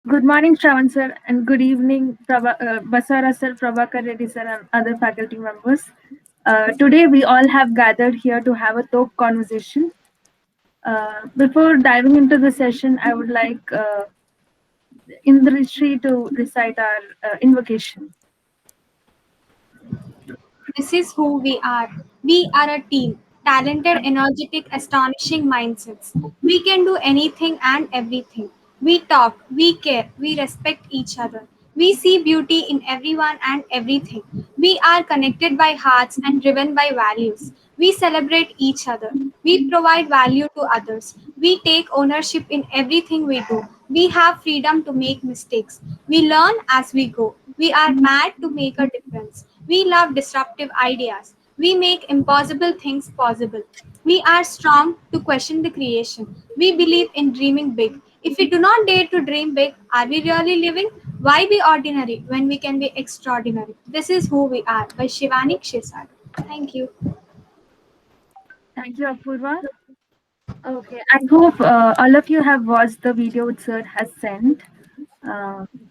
Good morning, Shravan sir, and good evening, Basara sir, Prabhakar Reddy sir, and other faculty members. Today, we all have gathered here to have a THOP conversation. Before diving into the session, I would like Indrishri to recite our invocation. This is who we are. We are a team, talented, energetic, astonishing mindsets. We can do anything and everything. We talk, we care, we respect each other. We see beauty in everyone and everything. We are connected by hearts and driven by values. We celebrate each other. We provide value to others. We take ownership in everything we do. We have freedom to make mistakes. We learn as we go. We are mad to make a difference. We love disruptive ideas. We make impossible things possible. We are strong to question the creation. We believe in dreaming big. If we do not dare to dream big, are we really living? Why be ordinary when we can be extraordinary? This is who we are by Shivani Kshesar. Thank you. Thank you, Apurva. Okay, I hope all of you have watched the video which sir has sent.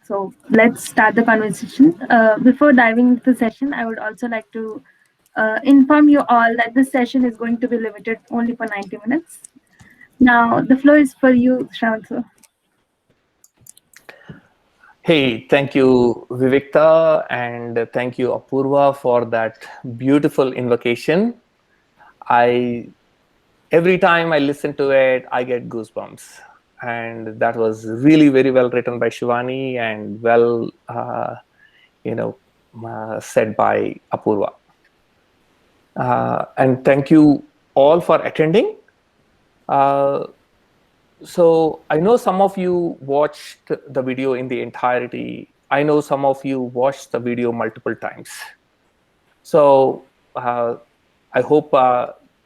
So let's start the conversation. Before diving into the session, I would also like to inform you all that this session is going to be limited only for 90 minutes. Now, the floor is for you, Shravan sir. Hey, thank you, Vivikta, and thank you, Apurva, for that beautiful invocation. Every time I listen to it, I get goosebumps, and that was really very well written by Shivani and well, said by Apurva. And thank you all for attending. So I know some of you watched the video in the entirety. I know some of you watched the video multiple times. So I hope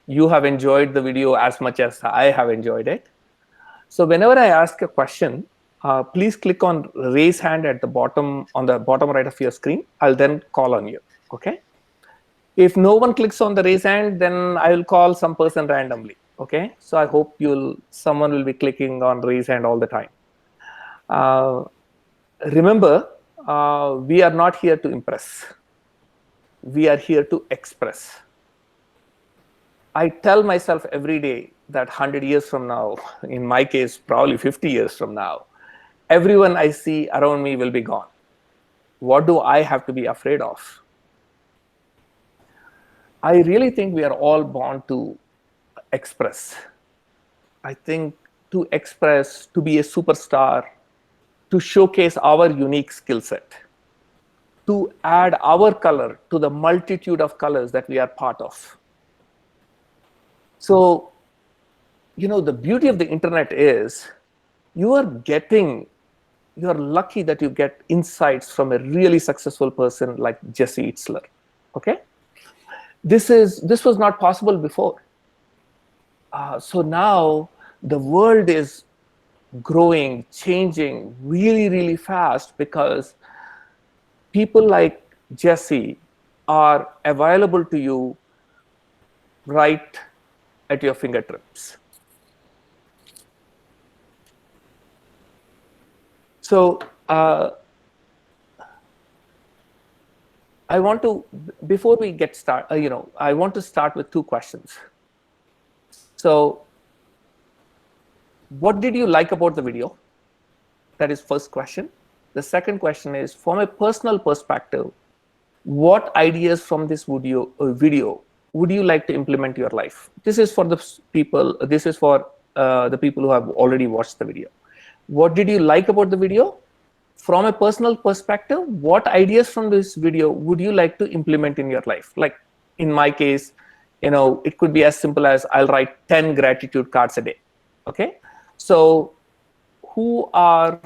you have enjoyed the video as much as I have enjoyed it. So whenever I ask a question, please click on raise hand at the bottom, on the bottom right of your screen. I'll then call on you, okay? If no one clicks on the raise hand, then I will call some person randomly. Okay, so I hope someone will be clicking on raise hand all the time. Remember, we are not here to impress. We are here to express. I tell myself every day that 100 years from now, in my case, probably 50 years from now, everyone I see around me will be gone. What do I have to be afraid of? I really think we are all born to express. I think to express, to be a superstar, to showcase our unique skill set, to add our color to the multitude of colors that we are part of. So, the beauty of the internet is you're lucky that you get insights from a really successful person like Jesse Itzler. Okay? This was not possible before. So now the world is growing, changing really, really fast because people like Jesse are available to you right at your fingertips. So I want to, before we get started, I want to start with two questions. So what did you like about the video? That is first question. The second question is, from a personal perspective, what ideas from this video would you like to implement in your life? This is for the people. This is for the people who have already watched the video. What did you like about the video? From a personal perspective, what ideas from this video would you like to implement in your life? Like in my case, it could be as simple as I'll write 10 gratitude cards a day. Okay, so who are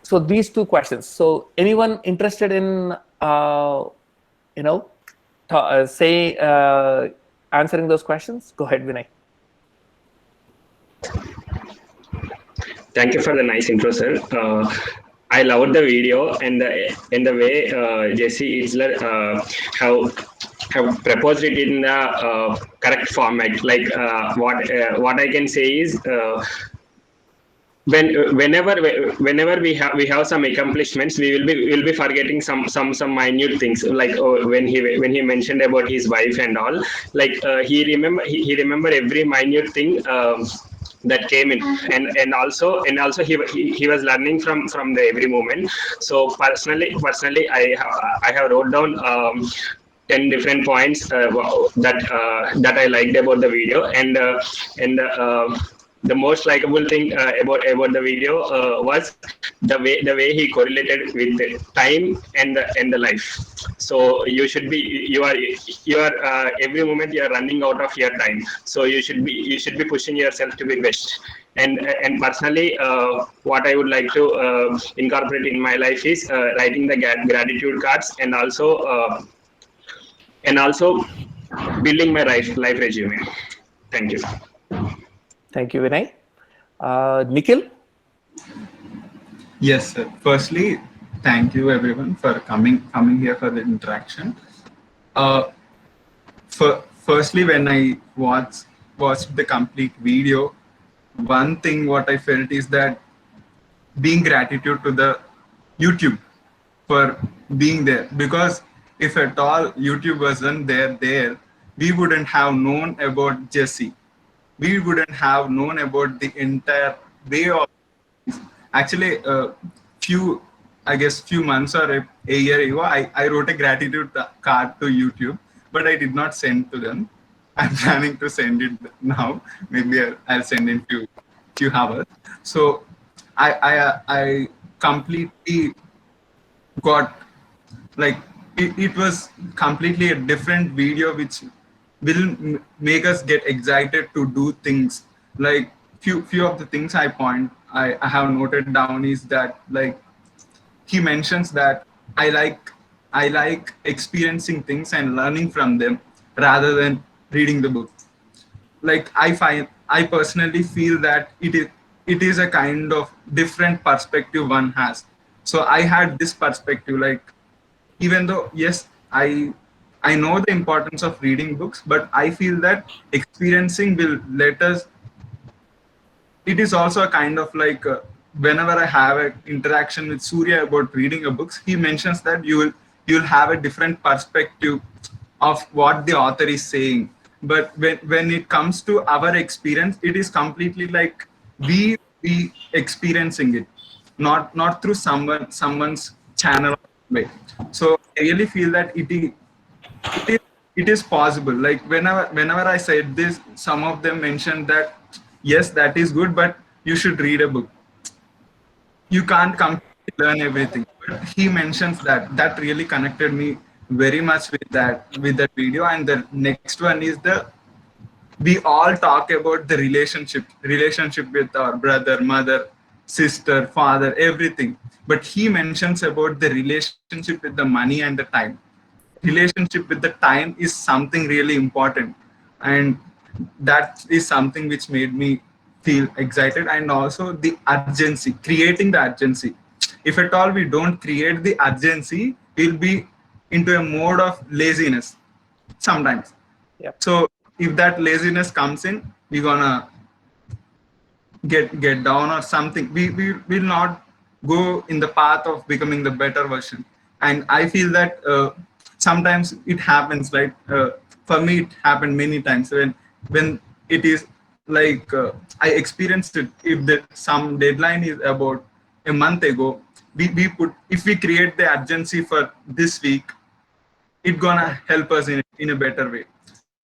so these two questions. So anyone interested in answering those questions? Go ahead, Vinay. Thank you for the nice intro, sir. I loved the video and the way Jesse Isler have have proposed it in the correct format. Like what I can say is, whenever we have some accomplishments, we will be forgetting some minute things, like when he mentioned about his wife and all. Like he remember every minute thing that came in, and also he was learning from the every moment. So personally I have wrote down 10 different points that I liked about the video. And the most likable thing about the video was the way he correlated with the time and the life. So you are every moment you are running out of your time, so you should be pushing yourself to be best. And personally, what I would like to incorporate in my life is writing the gratitude cards, and also building my life resume. Thank you. Thank you, Vinay. Nikhil? Yes, sir. Firstly, thank you everyone for coming here for the interaction. Uh, Firstly, when I watched the complete video, one thing what I felt is that being gratitude to the YouTube for being there, because if at all YouTube wasn't there, we wouldn't have known about Jesse. We wouldn't have known about the entire way of. Actually, few, I guess, few months or a year ago, I wrote a gratitude card to YouTube, but I did not send to them. I'm planning to send it now. Maybe I'll send in few hours. So I completely got, like, it was completely a different video which will make us get excited to do things. Like few of the things I have noted down is that, like, he mentions that I like experiencing things and learning from them rather than reading the book. Like, I personally feel that it is a kind of different perspective one has. So I had this perspective, like, even though, yes, I know the importance of reading books, but I feel that experiencing will let us. It is also a kind of like, whenever I have an interaction with Surya about reading a books, he mentions that you'll have a different perspective of what the author is saying. But when it comes to our experience, it is completely like we experiencing it, not through someone's channel way. So I really feel that it is it is possible. Like, whenever I said this, some of them mentioned that yes, that is good, but you should read a book. You can't completely learn everything. But he mentions that really connected me very much with that video. And the next one is the we all talk about the relationship with our brother, mother, sister, father, everything. But he mentions about the relationship with the money and the time. Relationship with the time is something really important, and that is something which made me feel excited. And also the urgency, creating the urgency. If at all we don't create the urgency, we'll be into a mode of laziness sometimes. Yep. So if that laziness comes in, we're gonna get down or something. We will not go in the path of becoming the better version. And I feel that sometimes it happens, right? For me it happened many times when it is like, I experienced it. If the some deadline is about a month ago, we put, if we create the urgency for this week, it gonna help us in a better way.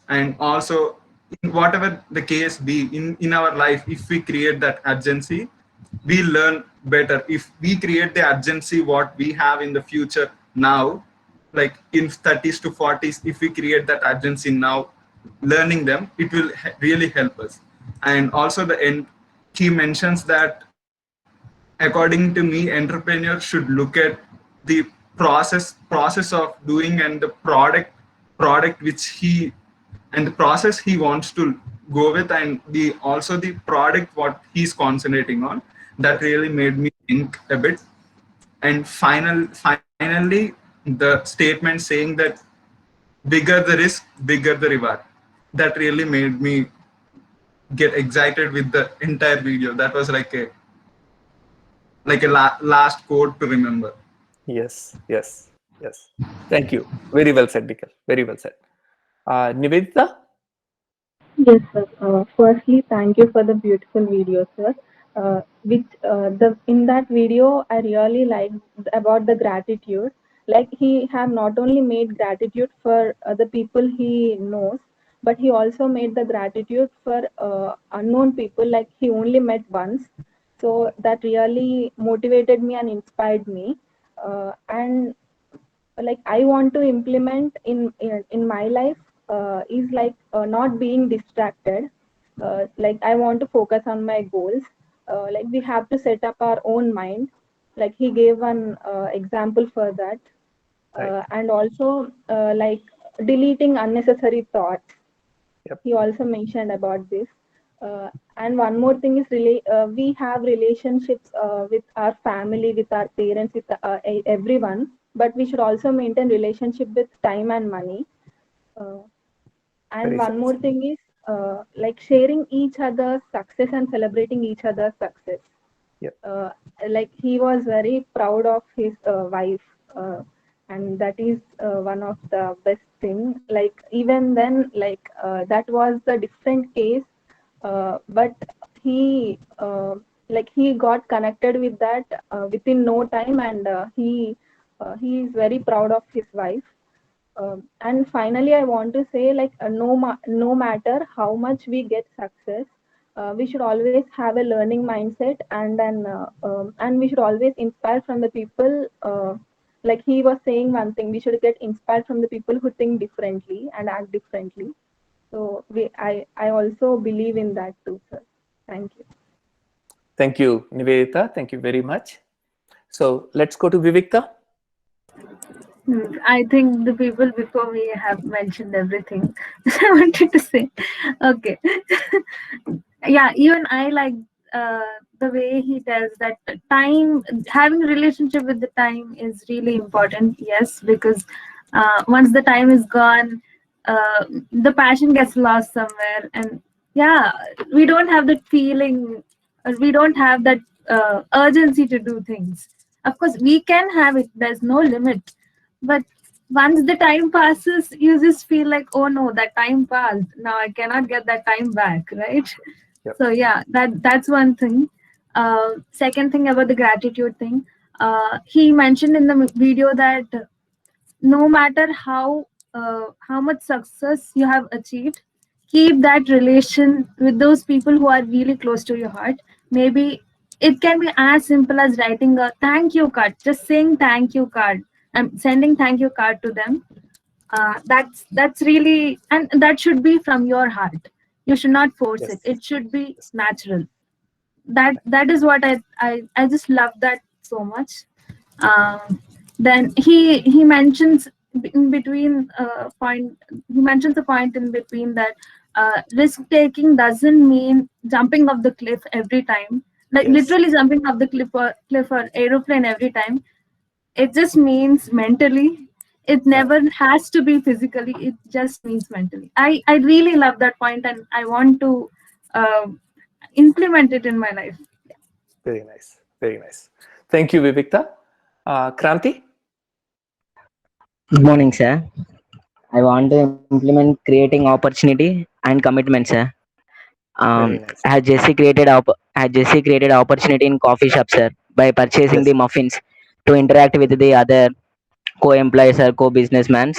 And also, in whatever the case be in our life, if we create that urgency, we learn better. If we create the urgency what we have in the future now, like in 30s to 40s, if we create that urgency now, learning them, it will really help us. And also the end, he mentions that according to me, entrepreneurs should look at the process of doing, and the product which he, and the process he wants to go with, and the also the product what he's concentrating on. That really made me think a bit. And finally, the statement saying that bigger the risk, bigger the reward. That really made me get excited with the entire video. That was like a last quote to remember. Yes, yes, yes. Thank you. Very well said, Nikhil. Very well said. Nivedita? Yes, sir. Firstly, thank you for the beautiful video, sir. Which the in that video, I really liked about the gratitude. Like he have not only made gratitude for the people he knows, but he also made the gratitude for unknown people. Like he only met once, so that really motivated me and inspired me. And like I want to implement in my life is like not being distracted. Like I want to focus on my goals. Like we have to set up our own mind. Like he gave an example for that. Right. And also like deleting unnecessary thoughts. Yep. He also mentioned about this. And one more thing is really we have relationships with our family, with our parents, with everyone, but we should also maintain relationship with time and money. uh, and Very one well more said. thing is like sharing each other's success and celebrating each other's success. Yep. uh, like he was very proud of his wife, and that is one of the best thing. Like even then, like that was the different case, but he like he got connected with that within no time, and he is very proud of his wife. And finally, I want to say, like, no matter how much we get success, we should always have a learning mindset, and we should always inspire from the people. Like he was saying one thing, we should get inspired from the people who think differently and act differently. So I also believe in that too, sir. Thank you. Thank you, Nivedita. Thank you very much. So let's go to Vivikta. I think the people before me have mentioned everything I wanted to say. Okay. Yeah, even I like the way he tells that time, having a relationship with the time is really important. Yes, because once the time is gone, the passion gets lost somewhere, and yeah, we don't have that feeling, we don't have that urgency to do things. Of course, we can have it. There's no limit, but once the time passes, you just feel like, oh no, that time passed. Now I cannot get that time back, right? Yep. So yeah, that's one thing. Second thing about the gratitude thing, he mentioned in the video that no matter how much success you have achieved, keep that relation with those people who are really close to your heart. Maybe it can be as simple as writing a thank you card, just saying thank you card and sending thank you card to them. That's really, and that should be from your heart. You should not force it. Yes. It should be Yes. natural. That is what I just love that so much. Then he mentions in between point, he mentions a point in between that risk taking doesn't mean jumping off the cliff every time, like Yes. literally jumping off the cliff or aeroplane every time. It just means mentally. It Right. never has to be physically. It just means mentally. I really love that point, and I want to uh, implement it in my life. Very nice. Very nice. Thank you, Vivikta. Kranti? Good morning, sir. I want to implement creating opportunity and commitment, sir. Very nice. Has Jesse created opportunity in coffee shop, sir, by purchasing Yes. the muffins to interact with the other co-employees or co-businessmen.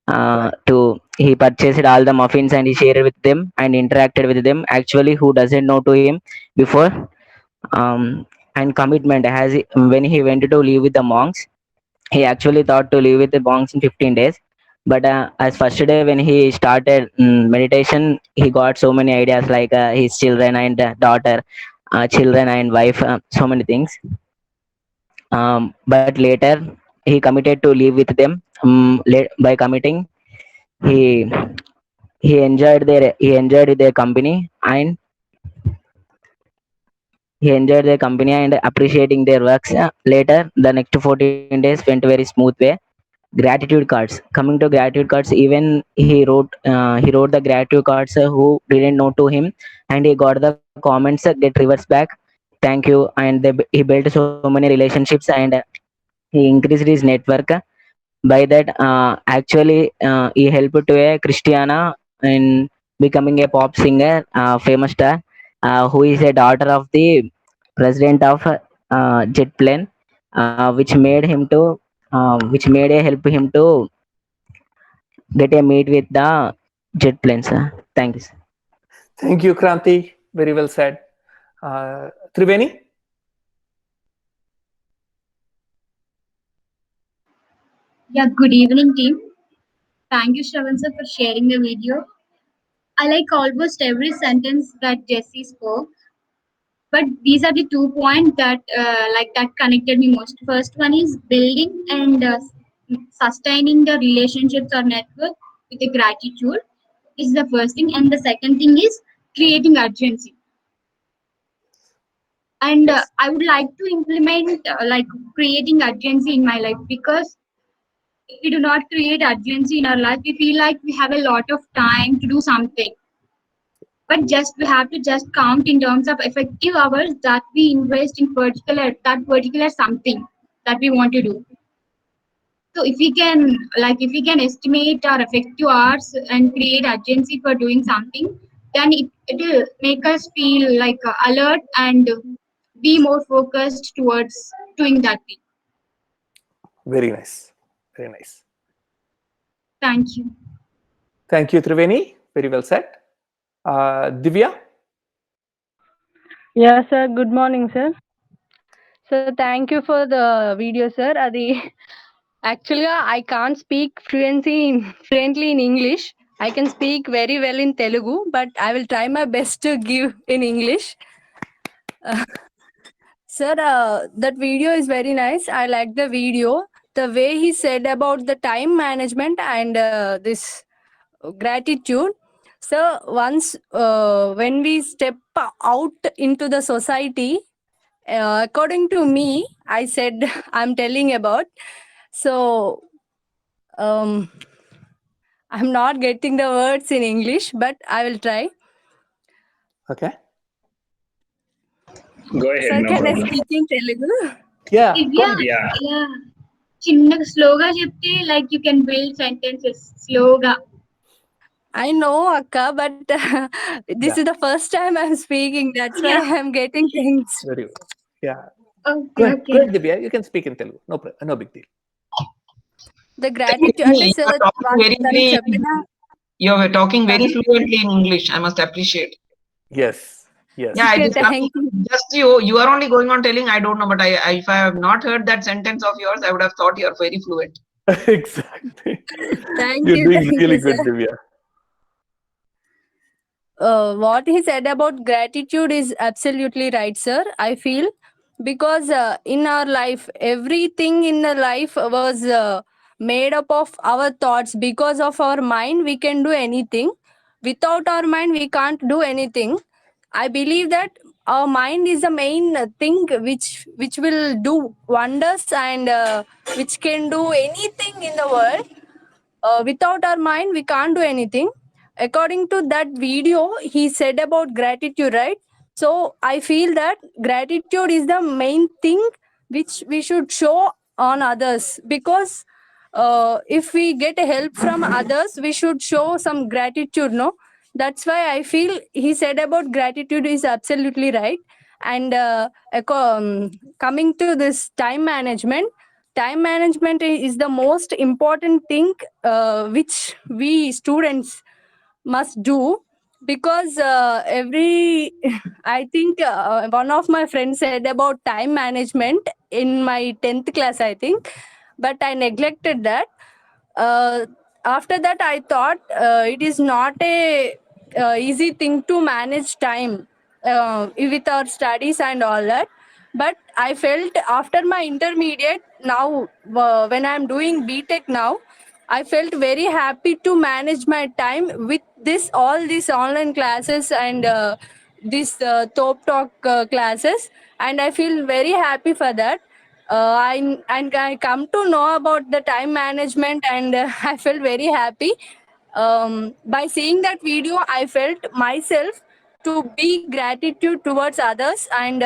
Right. To he purchased all the muffins and he shared with them and interacted with them. Actually, who doesn't know to him before? And commitment when he went to live with the monks, he actually thought to live with the monks in 15 days, but as first day when he started meditation, he got so many ideas like his children and daughter, children and wife, so many things. But later he committed to live with them. By committing, he he enjoyed their company, and he enjoyed their company and appreciating their works. Later, the next 14 days went very smooth way. gratitude cards. Coming to gratitude cards, even he wrote the gratitude cards who didn't know to him, and he got the comments get reverse back, thank you, and he built so many relationships, and he increased his network. By that, he helped to a Christiana in becoming a pop singer, famous star, who is a daughter of the president of jet plane, which made a help him to get a meet with the jet planes. Thank you, sir. Thank you, Kranti. Very well said. Triveni? Yeah, good evening, team. Thank you, Shravan sir, for sharing the video. I like almost every sentence that Jesse spoke, but these are the 2 points that that connected me most. First one is building and sustaining the relationships or network with the gratitude is the first thing, and the second thing is creating urgency. And Yes. I would like to implement creating urgency in my life, because if we do not create urgency in our life, we feel like we have a lot of time to do something. But just we have to just count in terms of effective hours that we invest in particular something that we want to do. So if we can estimate our effective hours and create urgency for doing something, then it will make us feel like alert and be more focused towards doing that thing. Very nice. Very nice. Thank you. Thank you, Triveni. Very well said. Divya? Yeah, sir. Good morning, sir. So thank you for the video, sir. Actually, I can't speak fluently in English. I can speak very well in Telugu, but I will try my best to give in English. Sir, that video is very nice. I like the video. The way he said about the time management and this gratitude. So once when we step out into the society, according to me, I said I'm telling about. So um, I'm not getting the words in English, but I will try. Okay. Go ahead, Sir, no can I problem. speak in Telugu? Yeah, go Divya, ahead. Yeah. yeah, చిన్నగా స్లోగా చెప్తే like you can build sentences స్లోగా. I know, Akka, but this Yeah, is the first time I'm speaking. That's why Yeah. I'm getting things. very well. Yeah. Okay Go okay. ahead, Divya. You can speak in Telugu. No big deal. The gratitude, అంటే You sir, are talking very, తను very, చెప్పిన you are talking very తను fluently in English. I must appreciate. Yes. Yes. Yeah, I okay, just, thank you. just you are only going on telling. I don't know, but if I have not heard that sentence of yours, I would have thought you are very fluent. Exactly. Thank You're you, doing thank really you, good, sir. Divya. What he said about gratitude is absolutely right, sir. I feel because in our life, everything in the life was made up of our thoughts. Because of our mind, we can do anything. Without our mind, we can't do anything. I believe that our mind is the main thing which will do wonders and which can do anything in the world. Without our mind we can't do anything. According to that video he said about gratitude, right? So I feel that gratitude is the main thing which we should show on others, because if we get help from others we should show some gratitude, no? That's why I feel he said about gratitude is absolutely right. And coming to this time management is the most important thing which we students must do, because every I think one of my friends said about time management in my 10th class, I think, but I neglected that. uh, After that I thought it is not a easy thing to manage time with our studies and all that. But I felt after my intermediate now, when I'm doing btech now, I felt very happy to manage my time with this all these online classes and this THOP talk classes, and I feel very happy for that. I come to know about the time management, and I felt very happy. By seeing that video, I felt myself to be gratitude towards others, and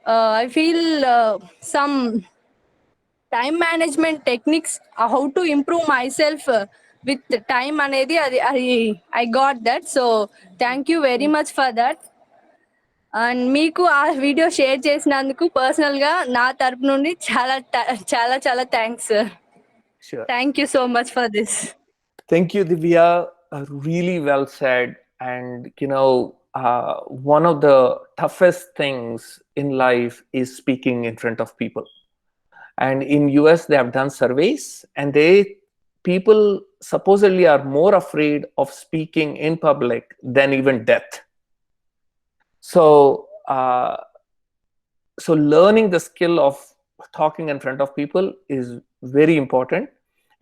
I feel some time management techniques, how to improve myself with time anedi I got that. So thank you very much for that. And మీకు ఆ video share చేసినందుకు పర్సనల్గా నా తరపు నుండి చాలా చాలా చాలా thanks sir. Sure. Thank you so much for this. Thank you, Divya. Really well said. And one of the toughest things in life is speaking in front of people. And in US, they have done surveys, and people supposedly are more afraid of speaking in public than even death. So learning the skill of talking in front of people is very important,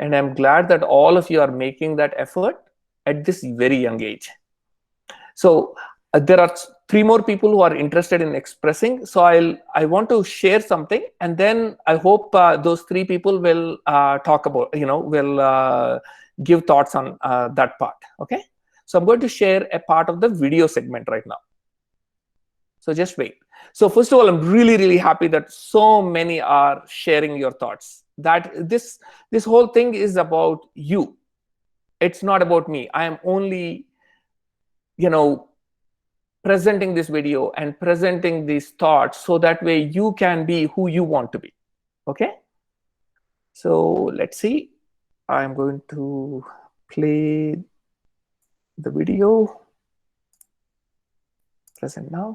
and I'm glad that all of you are making that effort at this very young age. So there are 3 more people who are interested in expressing, so I want to share something, and then I hope those 3 people will talk about, will give thoughts on that part. Okay, so I'm going to share a part of the video segment right now. So just wait. So first of all, I'm really, really happy that so many are sharing your thoughts. That this whole thing is about you. It's not about me. I am only, presenting this video and presenting these thoughts so that way you can be who you want to be. Okay? So let's see. I'm going to play the video. Present now.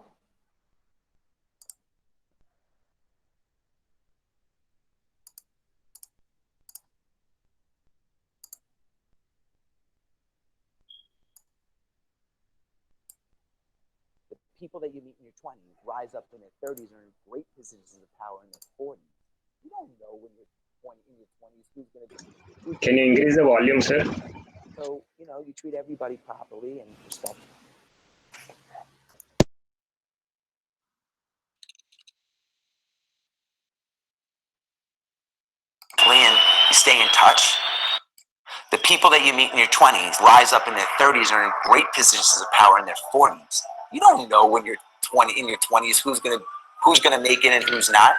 People that you meet in your 20s rise up in their 30s or in great positions of power in their 40s. You don't know when you're in your 20s who's going to be. Can you increase the volume, sir? So, you treat everybody properly and respect. And you stay in touch. The people that you meet in your 20s rise up in their 30s or in great positions of power in their 40s. You don't know when you're in your 20s who's gonna make it and who's not.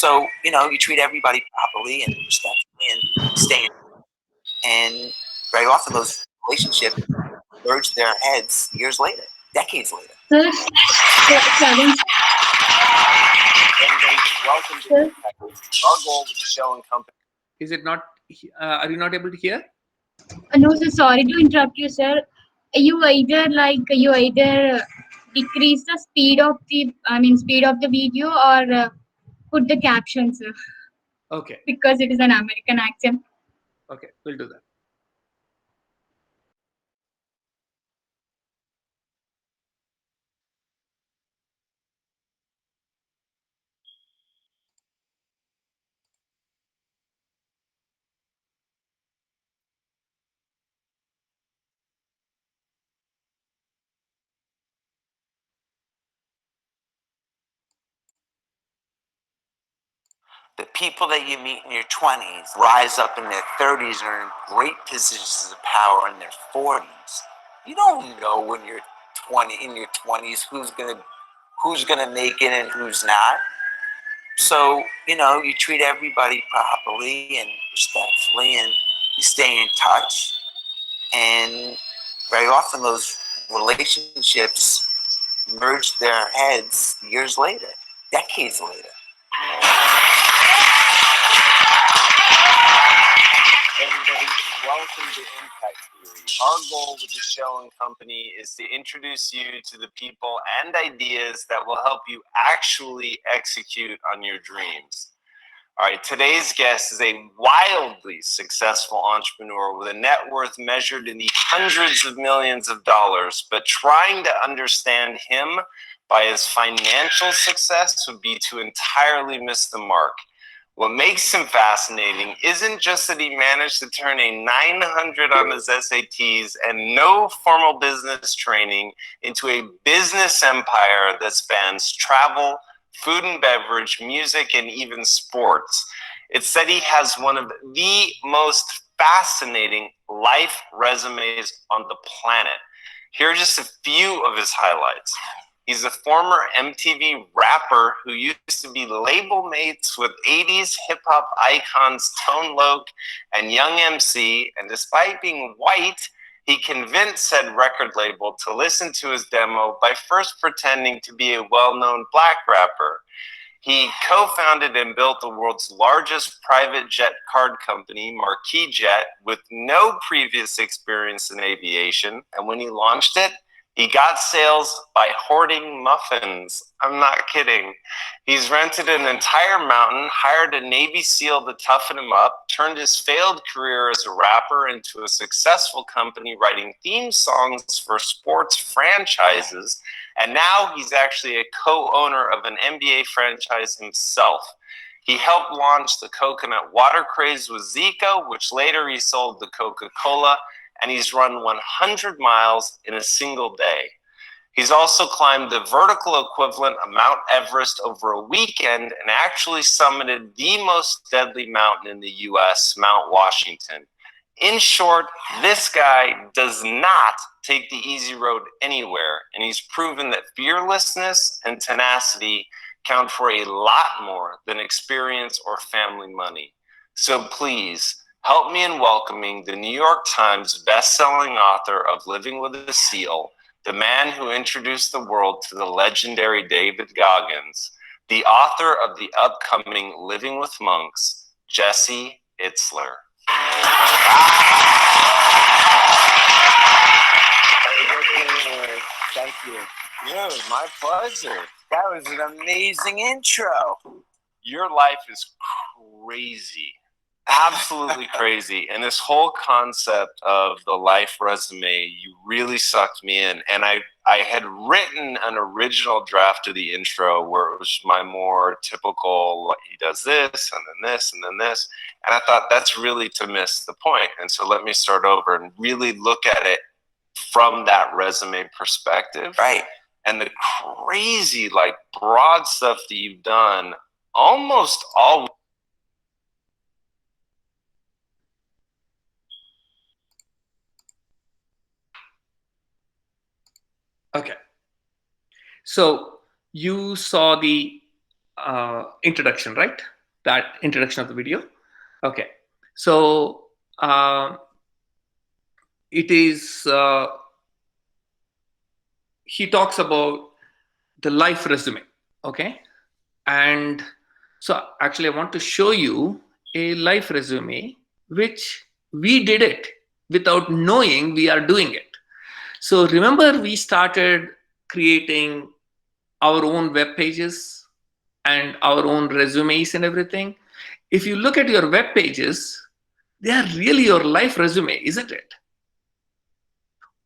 So you treat everybody properly and respectfully and stay in. And very often those relationships merge their heads years later, decades later. Everybody, welcome to our goal with the show and company. Is it not? Are you not able to hear? no, sir, sorry to interrupt you, sir. You either decrease the speed of the video, or put the caption, sir. Okay. Because it is an American accent. Okay, we'll do that. The people that you meet in your 20s rise up in their 30s or in great positions of power in their 40s. You don't know when you're in your 20s who's gonna make it and who's not. So you treat everybody properly and respectfully, and you stay in touch. And very often those relationships merge their heads years later, decades later. Everybody, welcome to Impact Theory. Our goal with the show and company is to introduce you to the people and ideas that will help you actually execute on your dreams. All right, today's guest is a wildly successful entrepreneur with a net worth measured in the hundreds of millions of dollars, but trying to understand him by his financial success would be to entirely miss the mark. What makes him fascinating isn't just that he managed to turn a 900 on his SATs and no formal business training into a business empire that spans travel, food and beverage, music, and even sports. It said he has one of the most fascinating life resumes on the planet. Here are just a few of his highlights. He's a former MTV rapper who used to be label mates with 80s hip-hop icons Tone Loc and Young MC, and despite being white, he convinced said record label to listen to his demo by first pretending to be a well-known black rapper. He co-founded and built the world's largest private jet card company, Marquis Jet, with no previous experience in aviation. And when he launched it, he got sales by hoarding muffins. I'm not kidding. He's rented an entire mountain, hired a Navy SEAL to toughen him up, turned his failed career as a rapper into a successful company writing theme songs for sports franchises. And now he's actually a co-owner of an NBA franchise himself. He helped launch the coconut water craze with Zico, which later he sold to Coca-Cola, and he's run 100 miles in a single day. He's also climbed the vertical equivalent of Mount Everest over a weekend and actually summited the most deadly mountain in the US, Mount Washington. In short, this guy does not take the easy road anywhere, and he's proven that fearlessness and tenacity count for a lot more than experience or family money. So please, help me in welcoming the New York Times best-selling author of Living with a SEAL, the man who introduced the world to the legendary David Goggins, the author of the upcoming Living with Monks, Jesse Itzler. Thank you. Yeah, my pleasure. That was an amazing intro. Your life is crazy. Absolutely crazy. And this whole concept of the life resume, you really sucked me in. And I had written an original draft of the intro where it was my more typical, he does this, and then this, and then this. And I thought that's really to miss the point. And so let me start over and really look at it from that resume perspective. Right. And the crazy, like, broad stuff that you've done, almost all. Okay. So you saw the introduction, right? That introduction of the video. Okay. So it is, he talks about the life resume. Okay. And so actually I want to show you a life resume, which we did it without knowing we are doing it. So remember, we started creating our own web pages and our own resumes and everything. If you look at your web pages, they are really your life resume, isn't it?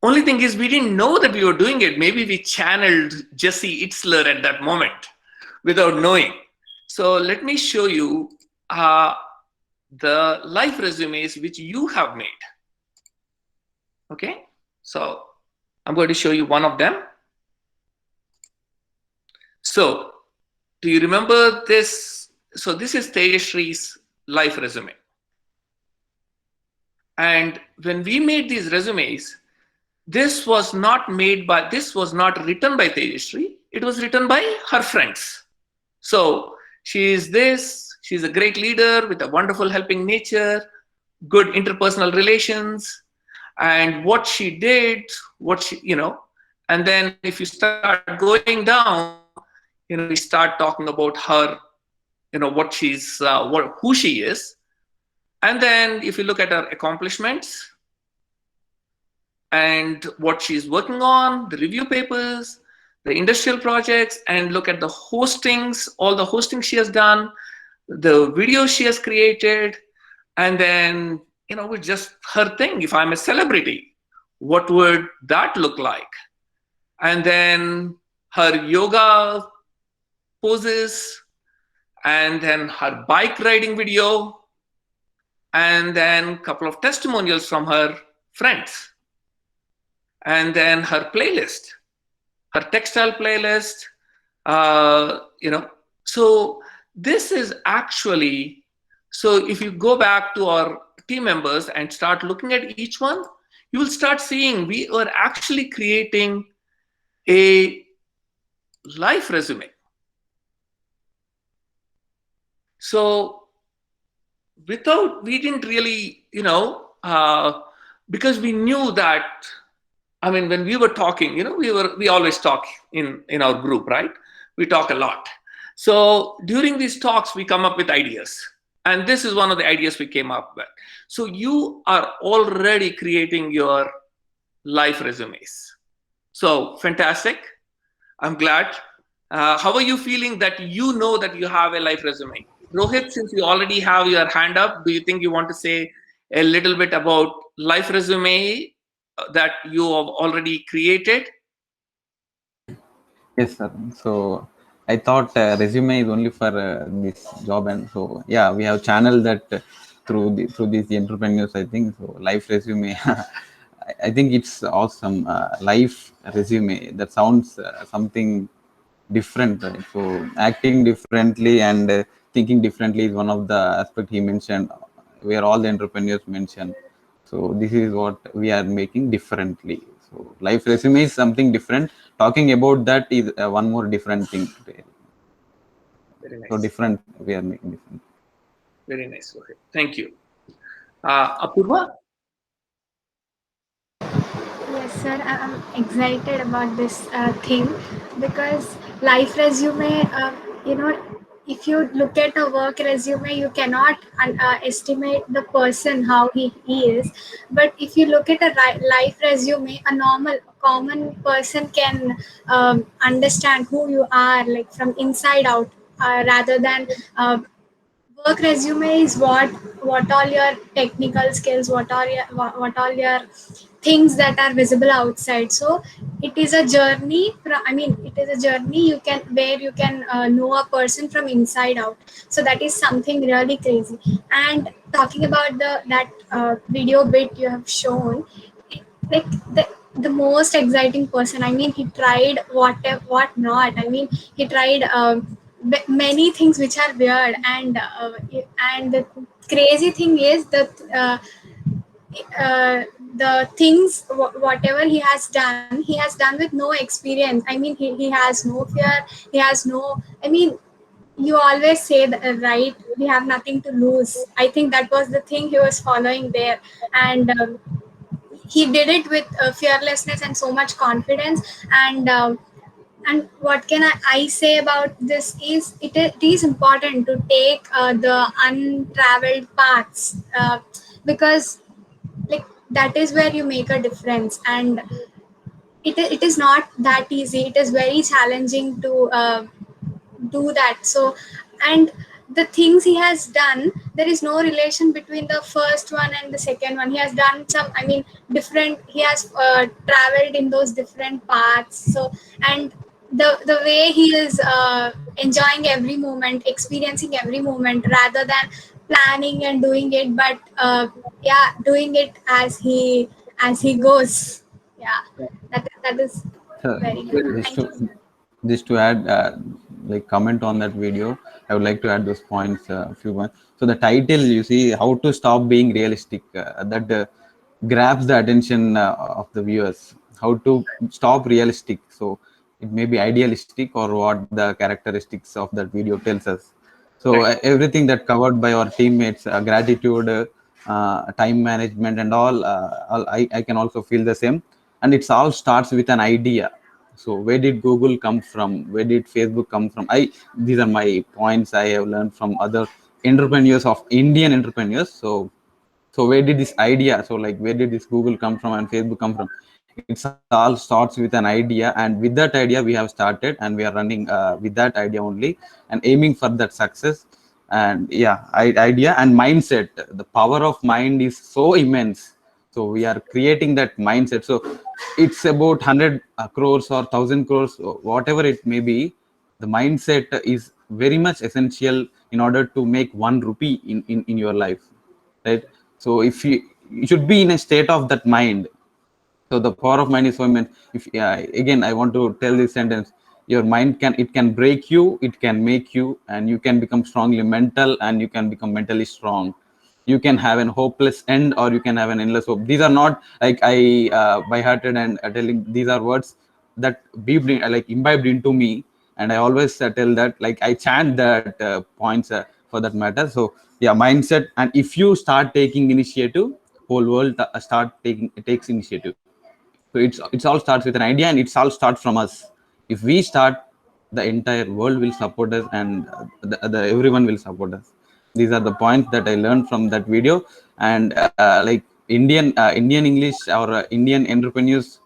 Only thing is, we didn't know that we were doing it. Maybe we channeled Jesse Itzler at that moment without knowing. So let me show you the life resumes which you have made. Okay, so I'm going to show you one of them. So do you remember this? So this is Tejashree's life resume. And when we made these resumes, this was not written by Tejashree. It was written by her friends. So she's a great leader with a wonderful helping nature, good interpersonal relations, and what she did, and then if you start going down, we start talking about her, what she's, who she is. And then if you look at her accomplishments and what she's working on, the review papers, the industrial projects, and look at the hostings, all the hosting she has done, the videos she has created, and then, with just her thing. If I'm a celebrity, what would that look like? And then her yoga poses, and then her bike riding video, and then a couple of testimonials from her friends, and then her playlist, her textile playlist, So this is actually, so if you go back to our team members and start looking at each one, you will start seeing we are actually creating a life resume. So we didn't really, because we knew that, I mean, when we were talking, we always talk in our group, right? We talk a lot. So during these talks, we come up with ideas. And this is one of the ideas we came up with. So you are already creating your life resumes. So fantastic. I'm glad. How are you feeling that you know that you have a life resume? Rohit, since you already have your hand up, do you think you want to say a little bit about life resume that you have already created? Yes, sir. So I thought resume is only for this job, and so yeah, we have channeled that through these entrepreneurs. I think so. Life resume, I think it's awesome. Life resume, that sounds something different, right? So acting differently and thinking differently is one of the aspect he mentioned, where all the entrepreneurs mention. So this is what we are making differently. So life resume is something different. Talking about that is one more different thing. Very So nice. different, we are making different. Very nice, Rohit. Thank you. Apurva? Yes, sir. I'm excited about this thing because life resume, if you look at a work resume, you cannot estimate the person how he is. But if you look at a life resume, a normal, common person can understand who you are, like from inside out, rather than work resume is what all your technical skills, what all your things that are visible outside. So it is a journey it is a journey you can where you can know a person from inside out. So that is something really crazy. And talking about that video bit you have shown, like the most exciting person, he tried what not, he tried many things which are weird. And the crazy thing is that uh, the things whatever he has done with no experience. He has no fear, he has no, you always say that, right, we have nothing to lose. I think that was the thing he was following there. And he did it with fearlessness and so much confidence. And what can I say about this is it is important to take the untraveled paths, because like that is where you make a difference. And it is not that easy, it is very challenging to do that. So, and the things he has done, there is no relation between the first one and the second one. He has done some, different, he has traveled in those different paths. So, and the way he is enjoying every moment, experiencing every moment, rather than planning and doing it, but yeah, doing it as he goes. Yeah, that is So very good. Very just Thank to you, sir. just to add, like comment on that video, I would like to add those points, a few points. So the title, you see, how to stop being realistic, that grabs the attention of the viewers. How to stop realistic. So it may be idealistic or what the characteristics of that video tells us. So right. everything that covered by our teammates, gratitude, time management, and all I can also feel the same. And it's all starts with an idea. So where did Google come from? Where did Facebook come from? These are my points I have learned from other entrepreneurs of Indian entrepreneurs. So where did this idea? So like where did this Google come from and Facebook come from? It's all starts with an idea, and with that idea we have started, and we are running with that idea only, and aiming for that success. And yeah, idea and mindset. The power of mind is so immense. So we are creating that mindset. So it's about 100 crores or 1000 crores, whatever it may be. The mindset is very much essential in order to make 1 rupee in your life, right? So if you should be in a state of that mind. So the power of mind is so immense. If again I want to tell this sentence, your mind can break you, it can make you, and you can become strongly mental, and you can become mentally strong. You can have an hopeless end, or you can have an endless hope. These are not like I by hearted and telling, these are words that like imbibed into me, and I always tell that, like I chant that points for that matter. So yeah, mindset. And if you start taking initiative, whole world takes initiative. So it's all starts with an idea, and it's all starts from us. If we start, the entire world will support us, and everyone will support us. These are the points that I learned from that video. And like Indian English, or Indian entrepreneurs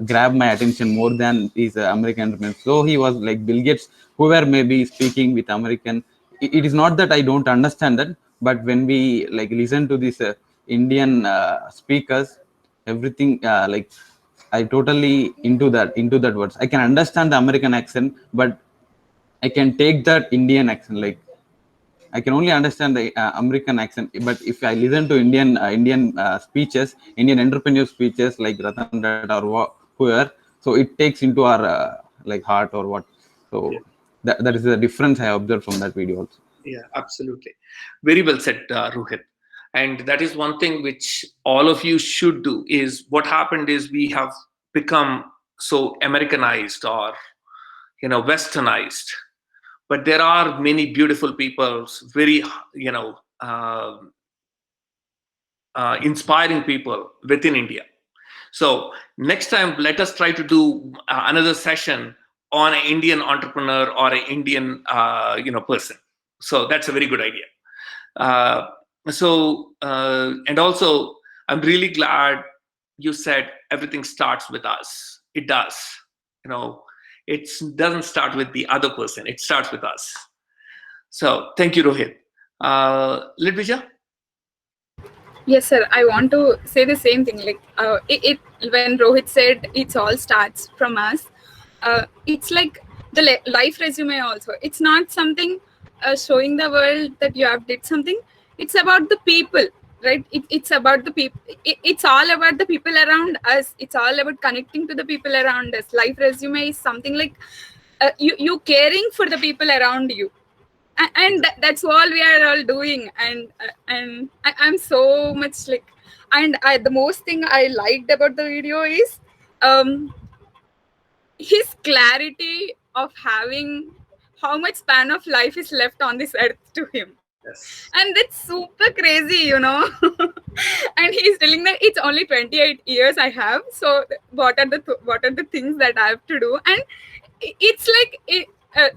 grab my attention more than these American entrepreneurs. So he was like Bill Gates, whoever may be speaking with American. It is not that I don't understand that, but when we like listen to these Indian speakers, everything like I totally into that words. I can understand the American accent, but I can take that Indian accent. Like I can only understand the American accent, but if I listen to Indian speeches, Indian entrepreneur speeches like Ratan Tata or whoever, so it takes into our like heart or what. So that is the difference I observed from that video also. Yeah, absolutely. Very well said, Rohit. And that is one thing which all of you should do. Is what happened is we have become so Americanized, or westernized, but there are many beautiful people, very inspiring people within India. So next time, let us try to do another session on an Indian entrepreneur or an Indian person. So that's a very good idea. And also, I'm really glad you said everything starts with us. It does. It doesn't start with the other person. It starts with us. So thank you, Rohit. Litvija? Yes, sir. I want to say the same thing. Like when Rohit said it all starts from us, it's like the life resume also. It's not something showing the world that you have did something. It's about the people, right? It's about the people. It's all about the people around us. It's all about connecting to the people around us. Life resume is something like you caring for the people around you, and that's all we are all doing. And I'm so much like, and the most thing I liked about the video is his clarity of having how much span of life is left on this earth to him. Yes. And that's super crazy. And he's telling that it's only 28 years I have, so what are the things that I have to do. And it's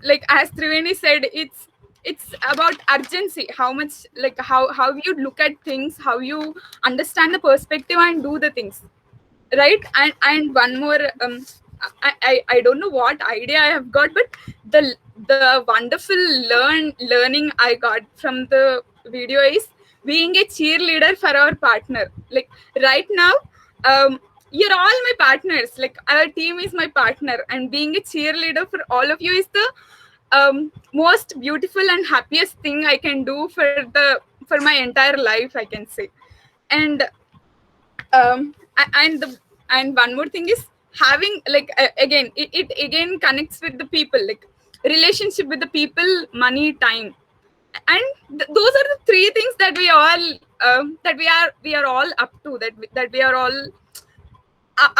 like as Triveni said, it's about urgency, how much, like how you look at things, how you understand the perspective and do the things, right? And one more, I don't know what idea I have got, but the wonderful learning I got from the video is being a cheerleader for our partner. Like right now, you're all my partners. Like our team is my partner, and being a cheerleader for all of you is the most beautiful and happiest thing I can do for my entire life, I can say. And and one more thing is having, like again, it again connects with the people, like relationship with the people, money, time. And those are the three things that we all we are all up to, that we are all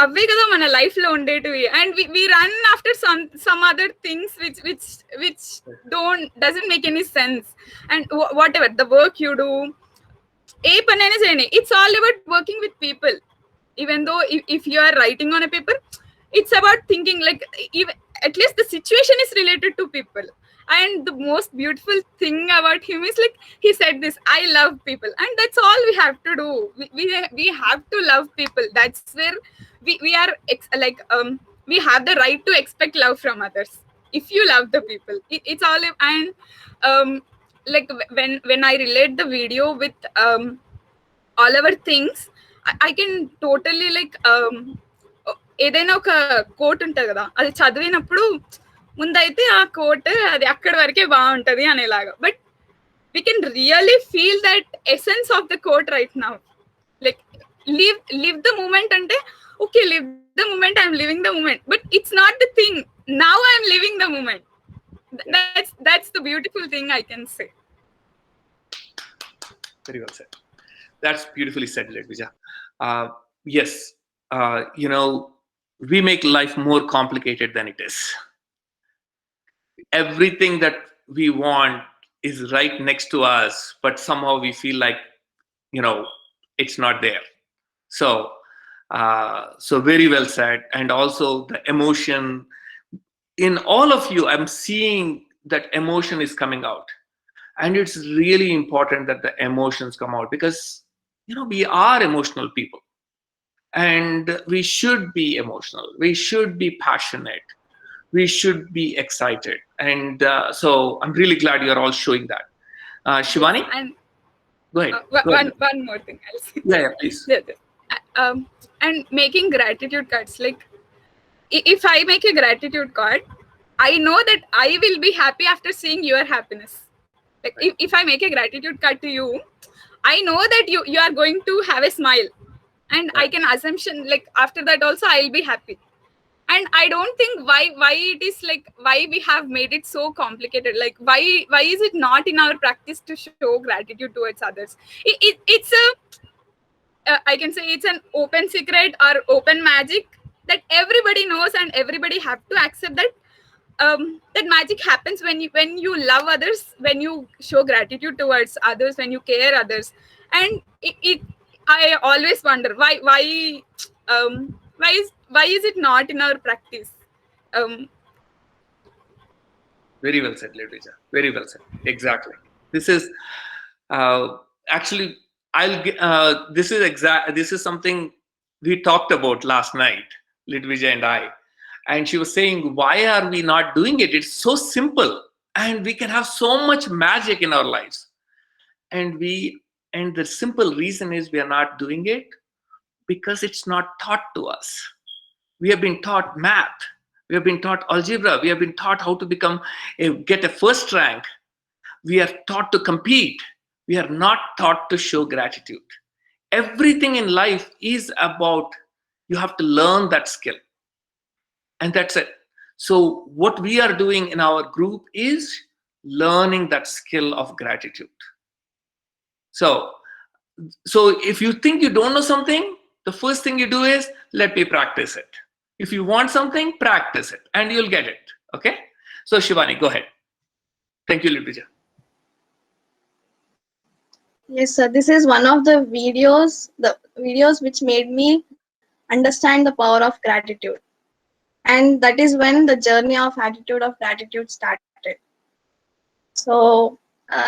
అవే కదా మన life లో ఉండేటివి. And we run after some other things which doesn't make any sense. And whatever the work you do, ఏ పనైనా చేయని, it's all about working with people. Even though if you are writing on a paper, it's about thinking, like even at least the situation is related to people. And the most beautiful thing about him is, like he said this, I love people, and that's all we have to do. We have to love people. That's where we are we have the right to expect love from others if you love the people. It's all. And like when I relate the video with all our things, I can totally like ఏదైనా ఒక coat ఉంటుంది కదా, అది చదివినప్పుడు ముందైతే ఆ coat అది అక్కడి వరకే బాగుంటది అనేలాగా. But we can really feel that essence of the quote right now. Like live the moment ante, okay, live the moment, I'm living the moment, but it's not the thing. now I'm living the moment. That's the beautiful thing I can say. Very well said. That's beautifully said, Ledvija. Yes, we make life more complicated than it is. Everything that we want is right next to us, but somehow we feel like, it's not there. So, so very well said. And also the emotion in all of you, I'm seeing that emotion is coming out. And it's really important that the emotions come out because, we are emotional people and we should be emotional. We should be passionate. We should be excited. And so I'm really glad you're all showing that. Shivani, And go ahead. one more thing I'll say. Yeah, please. And making gratitude cards, like if I make a gratitude card, I know that I will be happy after seeing your happiness. Like if I make a gratitude card to you, I know that you are going to have a smile, and I can assumption like after that also I'll be happy. And I don't think why it is like why we have made it so complicated. Like why is it not in our practice to show gratitude towards others? It's a I can say it's an open secret or open magic that everybody knows, and everybody have to accept that that magic happens when you love others, when you show gratitude towards others, when you care others. And I always wonder why is it not in our practice? um Very well said, Ledvija. Very well said. Exactly. This is actually this is something we talked about last night, Ledvija and I. And she was saying, why are we not doing it? It's so simple, and we can have so much magic in our lives. And the simple reason is we are not doing it because it's not taught to us. We have been taught math. We have been taught algebra. We have been taught how to get a first rank. We are taught to compete. We are not taught to show gratitude. Everything in life is about you have to learn that skill. And that's it. So what we are doing in our group is learning that skill of gratitude. So if you think you don't know something, the first thing you do is let me practice it. If you want something, practice it and you'll get it. Okay? So Shivani, go ahead. Thank you, Ledvija. Yes, sir. This is one of the videos which made me understand the power of gratitude. And that is when the journey of attitude of gratitude started. So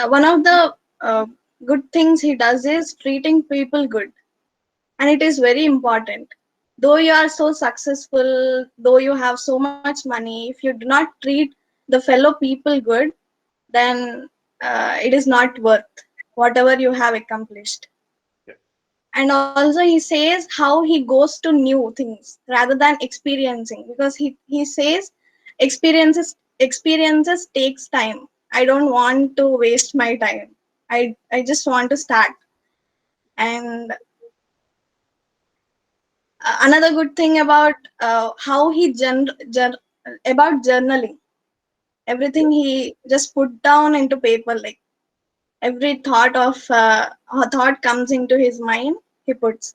one of the good things he does is treating people good. And it is very important. Though you are so successful, though you have so much money, if you do not treat the fellow people good, then it is not worth whatever you have accomplished. Yeah. And also he says how he goes to new things rather than experiencing, because he says experiences takes time. I don't want to waste my time. I just want to start. And another good thing about how he about journaling, everything he just put down into paper, like every thought comes into his mind, he puts.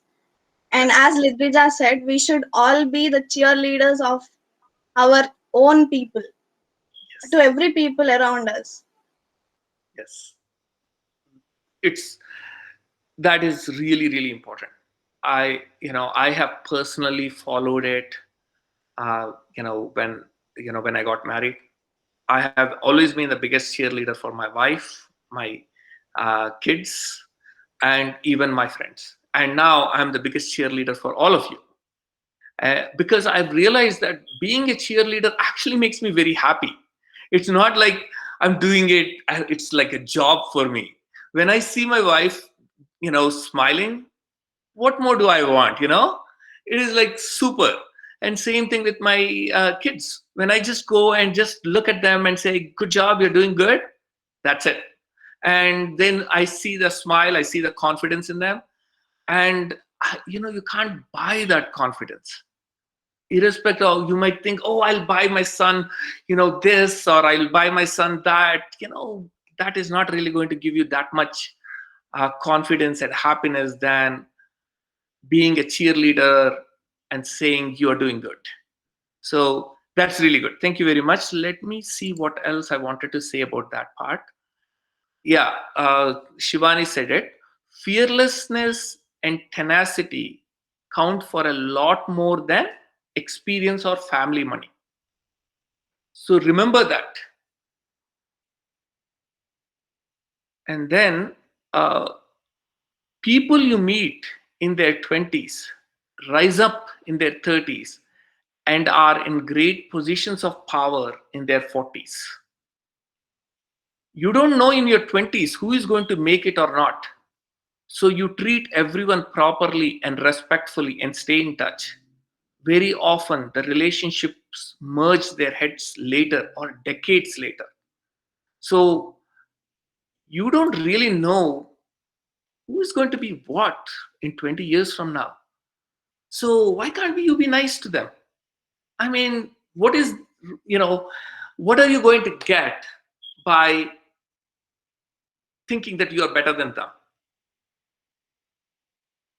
And as Lidvija said, we should all be the cheerleaders of our own people, Yes. to every people around us. Yes. That is really, really important. I have personally followed it. When I got married, I have always been the biggest cheerleader for my wife, my kids, and even my friends. And now I'm the biggest cheerleader for all of you. Because I've realized that being a cheerleader actually makes me very happy. It's not like I'm doing it, it's like a job for me. When I see my wife, smiling, what more do I want? It is like super. And same thing with my kids. When I just go and just look at them and say, good job, you're doing good, that's it. And then I see the smile, I see the confidence in them. And you can't buy that confidence. irrespective of, you might think, oh, I'll buy my son, this, or I'll buy my son that, that is not really going to give you that much confidence and happiness than being a cheerleader and saying you are doing good. So that's really good. Thank you very much. Let me see what else I wanted to say about that part. Yeah, Shivani said it. Fearlessness and tenacity count for a lot more than experience or family money. So remember that. And then people you meet in their 20s rise up in their 30s and are in great positions of power in their 40s. You don't know in your 20s who is going to make it or not. So you treat everyone properly and respectfully and stay in touch. Very often, the relationships merge their heads later or decades later. So you don't really know who is going to be what in 20 years from now. So why can't you be nice to them? I mean, what are you going to get by thinking that you are better than them?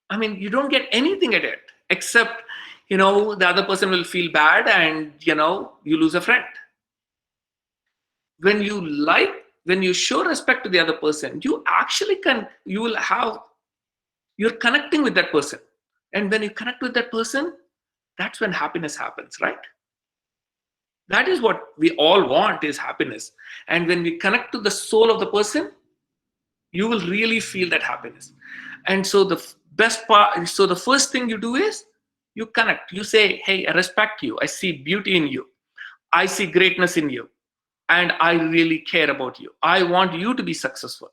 I mean, you don't get anything at it except, the other person will feel bad and, you lose a friend. When you show respect to the other person, you're connecting with that person. And when you connect with that person, that's when happiness happens, right? That is what we all want, is happiness. And when we connect to the soul of the person, you will really feel that happiness. And so the first thing you do is you connect. You say, hey, I respect you. I see beauty in you. I see greatness in you. And I really care about you. I want you to be successful.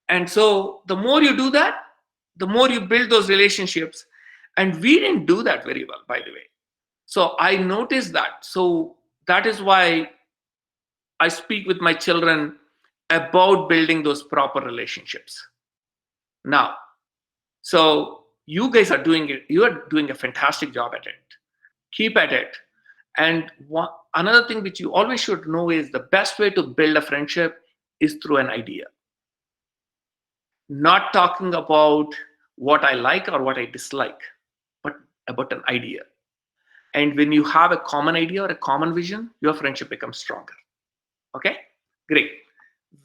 And so the more you do that, the more you build those relationships. And we didn't do that very well, by the way. So I noticed that. So that is why I speak with my children about building those proper relationships. Now, so you guys are doing it. You are doing a fantastic job at it. Keep at it. And another thing which you always should know is the best way to build a friendship is through an idea. Not talking about what I like or what I dislike, but about an idea. And when you have a common idea or a common vision, your friendship becomes stronger. Okay, great.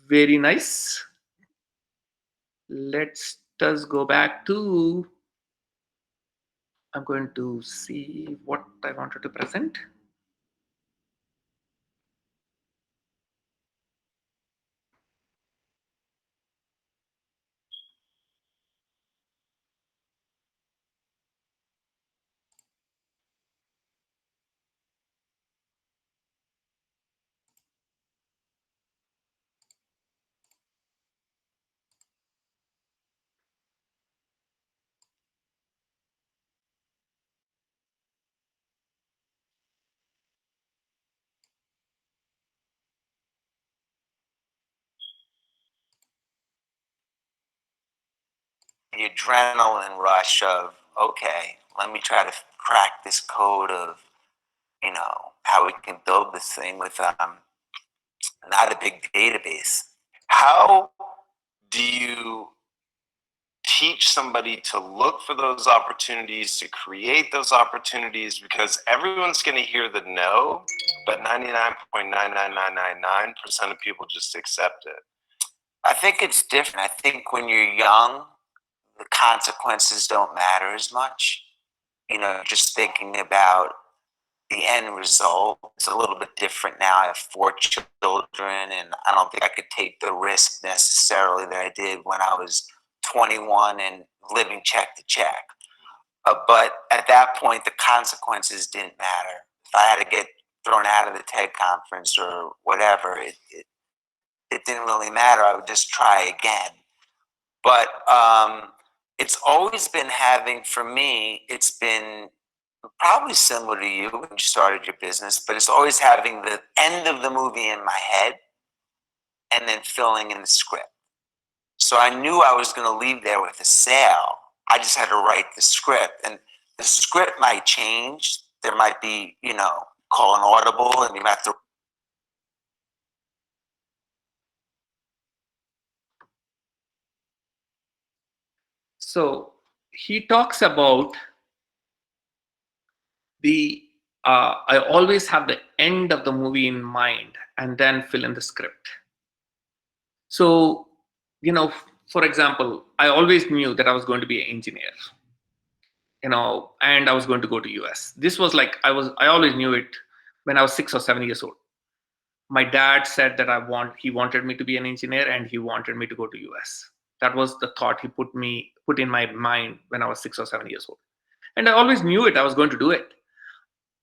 Very nice. Let's just go back to, I'm going to see what I wanted to present. The adrenaline rush of, okay, let me try to crack this code of, how we can build this thing with not a big database. How do you teach somebody to look for those opportunities, to create those opportunities? Because everyone's going to hear the no, but 99.99999% of people just accept it. I think it's different. I think when you're young, the consequences don't matter as much. Just thinking about the end result. It's a little bit different now. I have 4 children, and I don't think I could take the risk necessarily that I did when I was 21 and living check to check. But at that point, the consequences didn't matter. If I had to get thrown out of the TED conference or whatever, it didn't really matter. I would just try again. But it's always been having, for me, it's been probably similar to you when you started your business, but it's always having the end of the movie in my head and then filling in the script. So I knew I was going to leave there with a sale. I just had to write the script, and the script might change there might be, call an audible and you might have to. So he talks about I always have the end of the movie in mind and then fill in the script. So, for example, I always knew that I was going to be an engineer, and I was going to go to US. This was like, I always knew it when I was 6 or 7 years old. My dad said that he wanted me to be an engineer and he wanted me to go to US. That was the thought he put in my mind when I was 6 or 7 years old. And I always knew it, I was going to do it.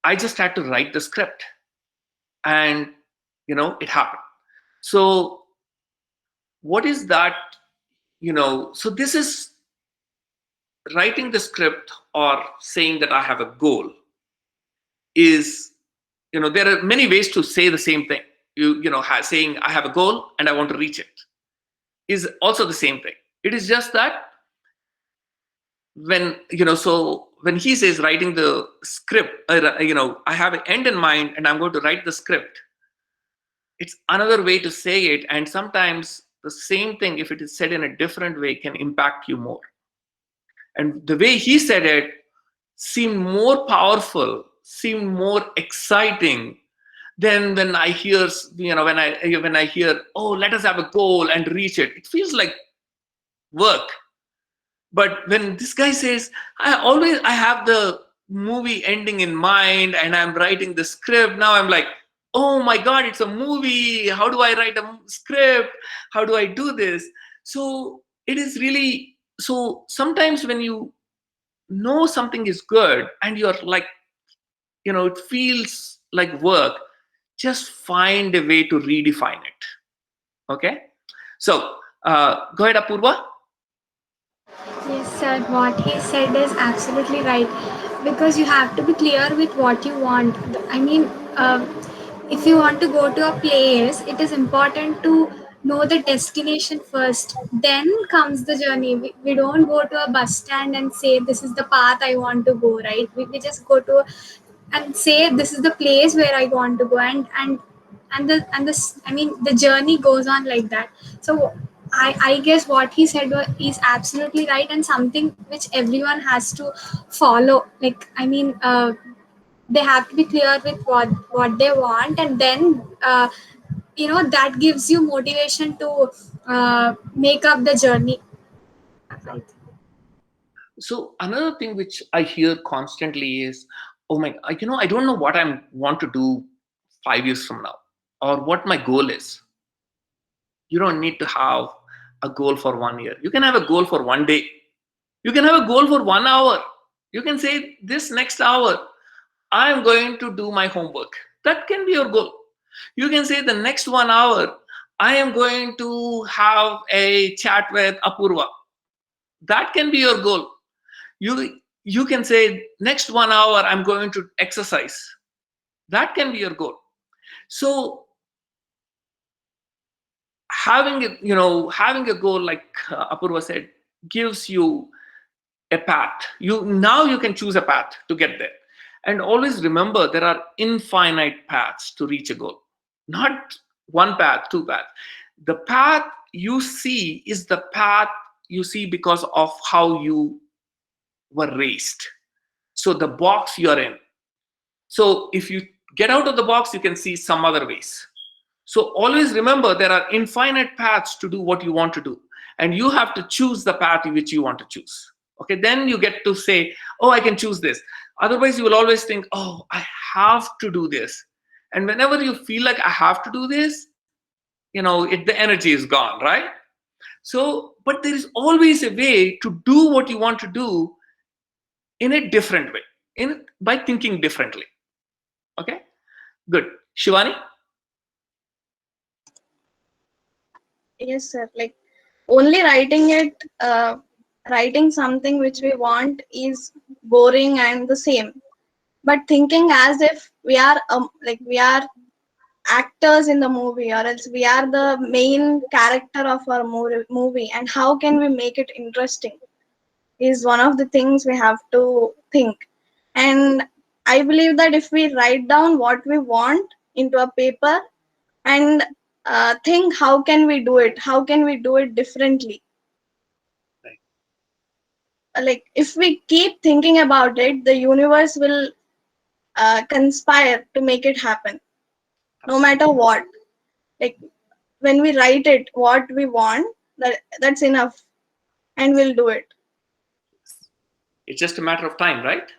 I just had to write the script, and it happened. So what is that? So this is writing the script or saying that I have a goal is, there are many ways to say the same thing. Saying I have a goal and I want to reach it is also the same thing. It is just that when he says writing the script, I have an end in mind and I'm going to write the script, it's another way to say it. And sometimes the same thing, if it is said in a different way, can impact you more. And the way he said it seemed more powerful, seemed more exciting than when I hear, when I hear, oh, let us have a goal and reach it. It feels like work. But when this guy says, I have the movie ending in mind and I'm writing the script, now I'm like, oh my God, it's a movie. How do I write a script? How do I do this? So it is really, so sometimes when you know something is good and you're like, it feels like work, just find a way to redefine it. Okay? So go ahead, Apurva. Yes, sir. What he said is absolutely right, because you have to be clear with what you want. I mean, if you want to go to a place, it is important to know the destination first. Then comes the journey. We don't go to a bus stand and say, this is the path I want to go, right? We just go to and say, this is the place where I want to go. I mean, the journey goes on like that. So I guess what he said is absolutely right, and something which everyone has to follow. Like, I mean, they have to be clear with what they want, and then that gives you motivation to make up the journey. So another thing which I hear constantly is, oh my, I don't know what I want to do 5 years from now or what my goal is. You don't need to have a goal for 1 year. You can have a goal for 1 day. You can have a goal for 1 hour. You can say, this next hour, I am going to do my homework. That can be your goal. You can say, the next 1 hour, I am going to have a chat with Apurva. That can be your goal. You can say, next 1 hour, I'm going to exercise. That can be your goal. So having a goal, like Apurva said, gives you a path. Now you can choose a path to get there. And always remember, there are infinite paths to reach a goal. Not one path, two paths. The path you see is the path you see because of how you were raised. So the box you're in. So if you get out of the box, you can see some other ways. So always remember, there are infinite paths to do what you want to do. And you have to choose the path which you want to choose. Okay, then you get to say, oh, I can choose this. Otherwise, you will always think, oh, I have to do this. And whenever you feel like I have to do this, the energy is gone, right? So, but there is always a way to do what you want to do in a different way, by thinking differently. Okay, good. Shivani? Yes, sir. Like only writing something which we want is boring and the same. But thinking as if we are we are actors in the movie, or else we are the main character of our movie, and how can we make it interesting is one of the things we have to think. And I believe that if we write down what we want into a paper and think how can we do it, how can we do it differently, like if we keep thinking about it, the universe will conspire to make it happen, no matter what. Like when we write it what we want, that's enough, and we'll do it. It's just a matter of time, right?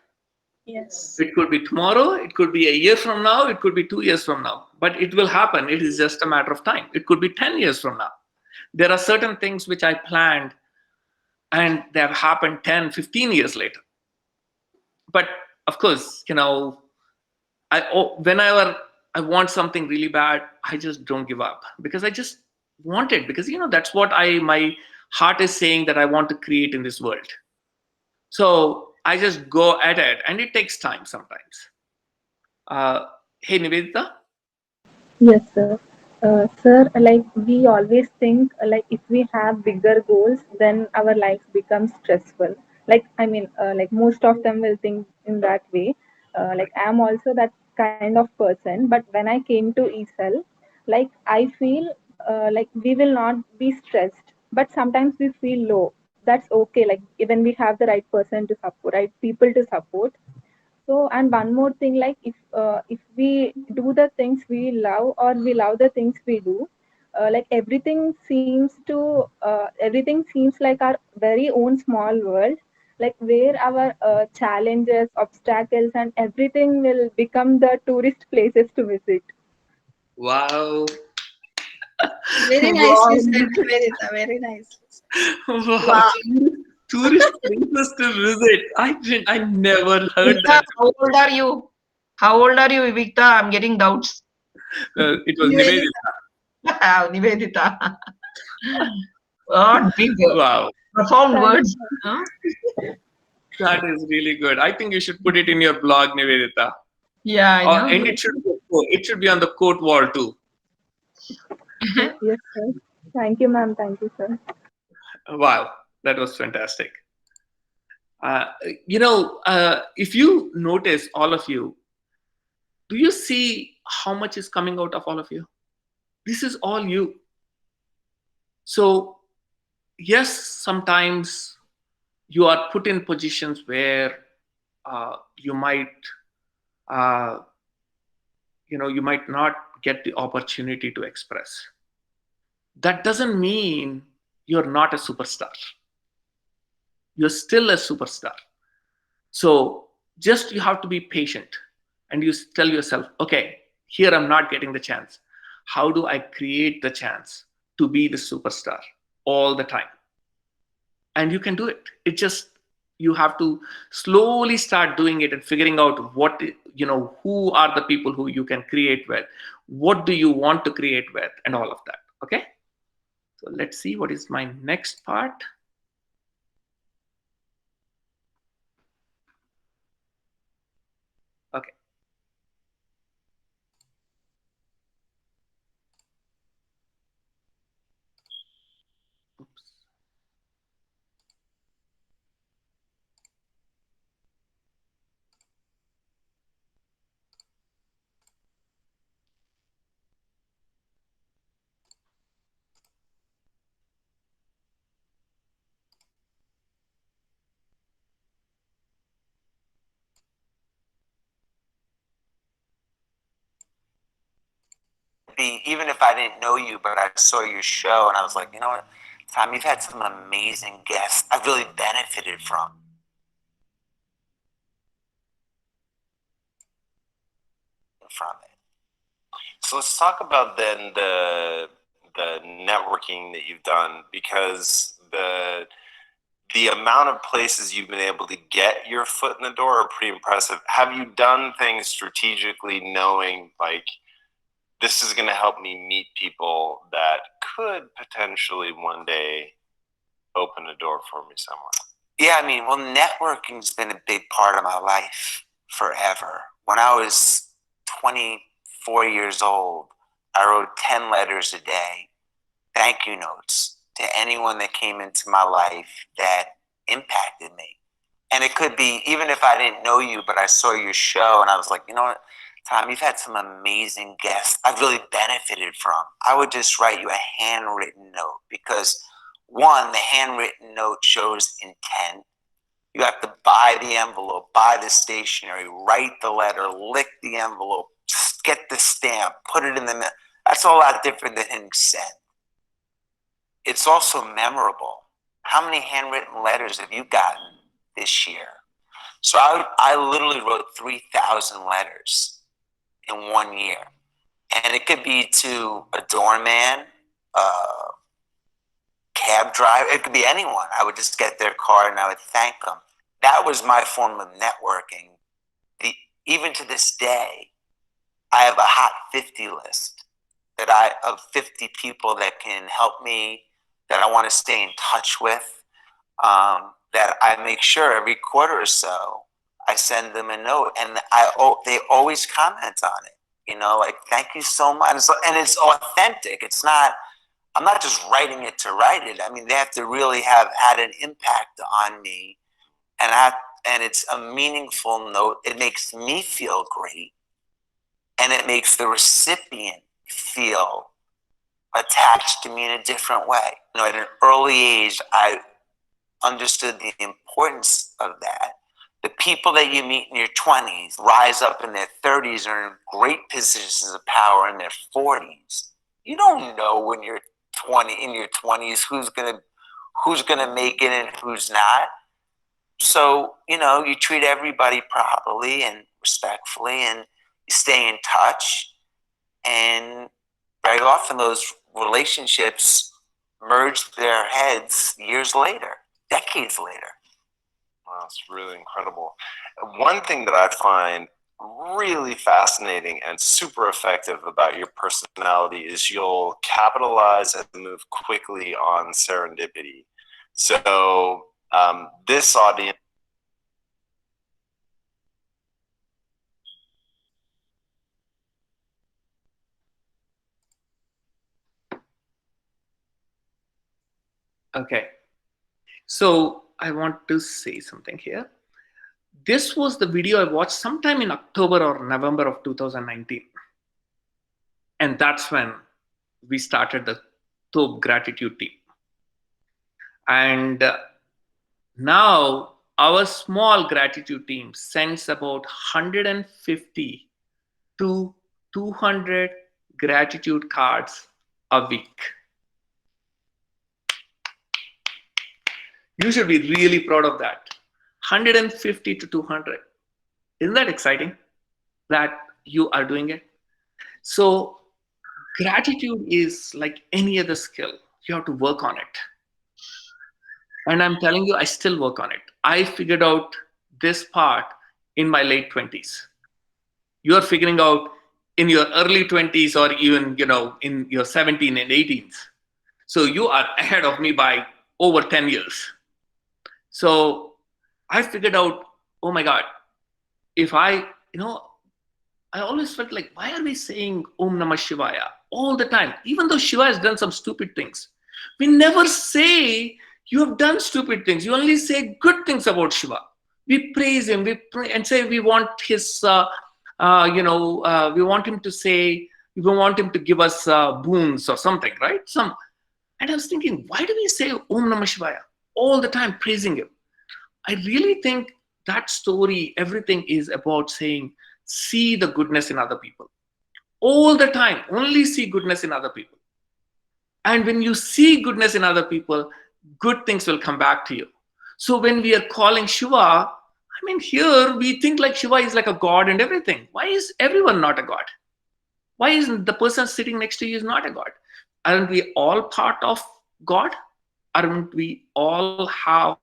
Yes. It could be tomorrow, it could be a year from now, it could be 2 years from now, but it will happen. It is just a matter of time. It could be 10 years from now. There are certain things which I planned and they have happened 10, 15 years later. But of course, whenever I want something really bad, I just don't give up because I just want it, because that's what my heart is saying that I want to create in this world. So I just go at it, and it takes time sometimes. Hey, Nivedita. Yes, sir. Sir, like we always think like if we have bigger goals, then our life becomes stressful. Like I mean, like most of them will think in that way. Like I'm also that kind of person. But when I came to ESL, like I feel like we will not be stressed, but sometimes we feel low. That's okay. Like even we have the right person to support, right people to support. So, and one more thing, like if we do the things we love or we love the things we do, like everything seems like our very own small world, like where our challenges, obstacles, and everything will become the tourist places to visit. Wow. Very nicely Wow. said, Nivedita. Very nice. Wow. Wow. Tourist places to visit. I never heard Vivekta, that. how old are you? How old are you, Vivekta? I'm getting doubts. It was Nivedita. Nivedita. Nivedita. What big, Wow. profound Thank words. you. Huh? That is really good. I think you should put it in your blog, Nivedita. Yeah, I know. And it should be on the quote wall too. Yes, sir. Thank you, ma'am. Thank you, sir. Wow, that was fantastic. If you notice, all of you, do you see how much is coming out of all of you? This is all you. So, yes, sometimes you are put in positions where you might, uh, you might not get the opportunity to express. That doesn't mean you're not a superstar. You're still a superstar. So just you have to be patient, and you tell yourself, okay, here I'm not getting the chance. How do I create the chance to be the superstar all the time? And you can do it. It just, you have to slowly start doing it and figuring out who are the people who you can create with, what do you want to create with, and all of that. Okay. So let's see what is my next part. Okay. Oops. Even if I didn't know you, but I saw your show and I was like, you know what, Tom, you've had some amazing guests I've really benefited from it. So let's talk about then the networking that you've done, because the amount of places you've been able to get your foot in the door are pretty impressive. Have you done things strategically knowing like this is going to help me meet people that could potentially one day open a door for me somewhere? Yeah, I mean, well, networking's been a big part of my life forever. When I was 24 years old, I wrote 10 letters a day, thank you notes, to anyone that came into my life that impacted me. And it could be, even if I didn't know you, but I saw your show and I was like, you know what, Tom, you've had some amazing guests I've really benefited from. I would just write you a handwritten note because, one, the handwritten note shows intent. You have to buy the envelope, buy the stationery, write the letter, lick the envelope, get the stamp, put it in the mail. That's a lot different than hitting send. It's also memorable. How many handwritten letters have you gotten this year? So I literally wrote 3,000 letters in 1 year. And it could be to a doorman, a cab driver, it could be anyone. I would just get their card and I would thank them. That was my form of networking. Even to this day, I have a hot 50 list of 50 people that can help me, that I want to stay in touch with, that I make sure every quarter or so I send them a note, and they always comment on it. You know, like, thank you so much. And it's authentic. It's not, I'm not just writing it to write it. I mean, they have to really have had an impact on me, and it's a meaningful note. It makes me feel great, and it makes the recipient feel attached to me in a different way. You know, at an early age, I understood the importance of that. The people that you meet in your 20s rise up in their 30s or in great positions of power in their 40s. You don't know when you're in your 20s who's gonna make it and who's not. So, you know, you treat everybody properly and respectfully, and you stay in touch. And very often those relationships merge their heads years later, decades later. Wow, that's really incredible. One thing that I find really fascinating and super effective about your personality is you'll capitalize and move quickly on serendipity. So this audience. Okay. So I want to say something here. This was the video I watched sometime in October or November of 2019. And that's when we started the THOP gratitude team. And now our small gratitude team sends about 150 to 200 gratitude cards a week. You should be really proud of that. 150 to 200. Isn't that exciting that you are doing it? So gratitude is like any other skill. You have to work on it. And I'm telling you, I still work on it. I figured out this part in my late 20s. You're figuring out in your early 20s or even, you know, in your 17 and 18s. So you are ahead of me by over 10 years. So I figured out, oh my God, if I always felt like, why are we saying Om Namah Shivaya all the time? Even though Shiva has done some stupid things, we never say you have done stupid things. You only say good things about Shiva. We praise him, we pray and say we want his, we want him to say, we want him to give us boons or something, right? And I was thinking, why do we say Om Namah Shivaya all the time, praising him? I really think that story, everything is about saying, see the goodness in other people. All the time, only see goodness in other people. And when you see goodness in other people, good things will come back to you. So when we are calling Shiva, I mean, here we think like Shiva is like a god and everything. Why is everyone not a god? Why isn't the person sitting next to you is not a god? Aren't we all part of God? Aren't we all have,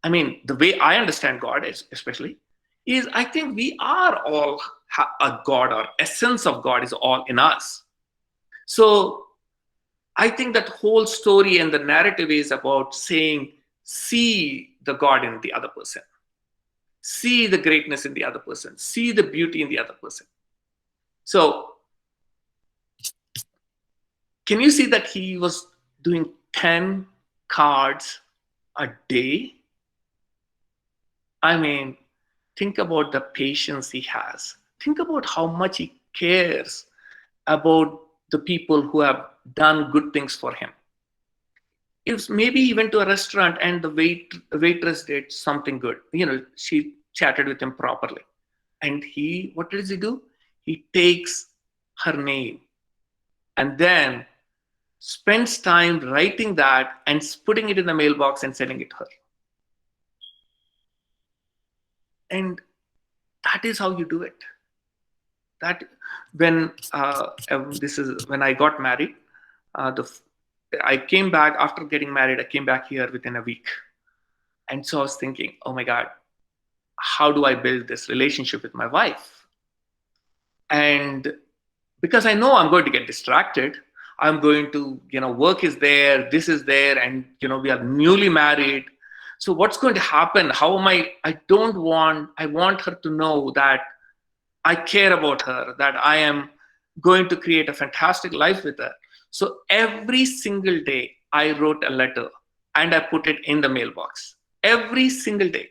I mean, the way I understand God is, especially, is I think we are all a God, or essence of God is all in us. So I think that whole story and the narrative is about saying, see the God in the other person. See the greatness in the other person. See the beauty in the other person. So can you see that he was doing 10 cards a day? I mean, think about the patience he has. Think about how much he cares about the people who have done good things for him. If maybe he went to a restaurant and the waitress did something good, she chatted with him properly, and what does he do? He takes her name and then spends time writing that and putting it in the mailbox and sending it to her. And that is how you do it. That when this is when I got married, I came back after getting married. I came back here within a week, and so I was thinking, oh my God, how do I build this relationship with my wife? And because I know I'm going to get distracted, I'm going to, work is there, this is there, and we are newly married. So what's going to happen? How am I want her to know that I care about her, that I am going to create a fantastic life with her. So every single day I wrote a letter and I put it in the mailbox every single day.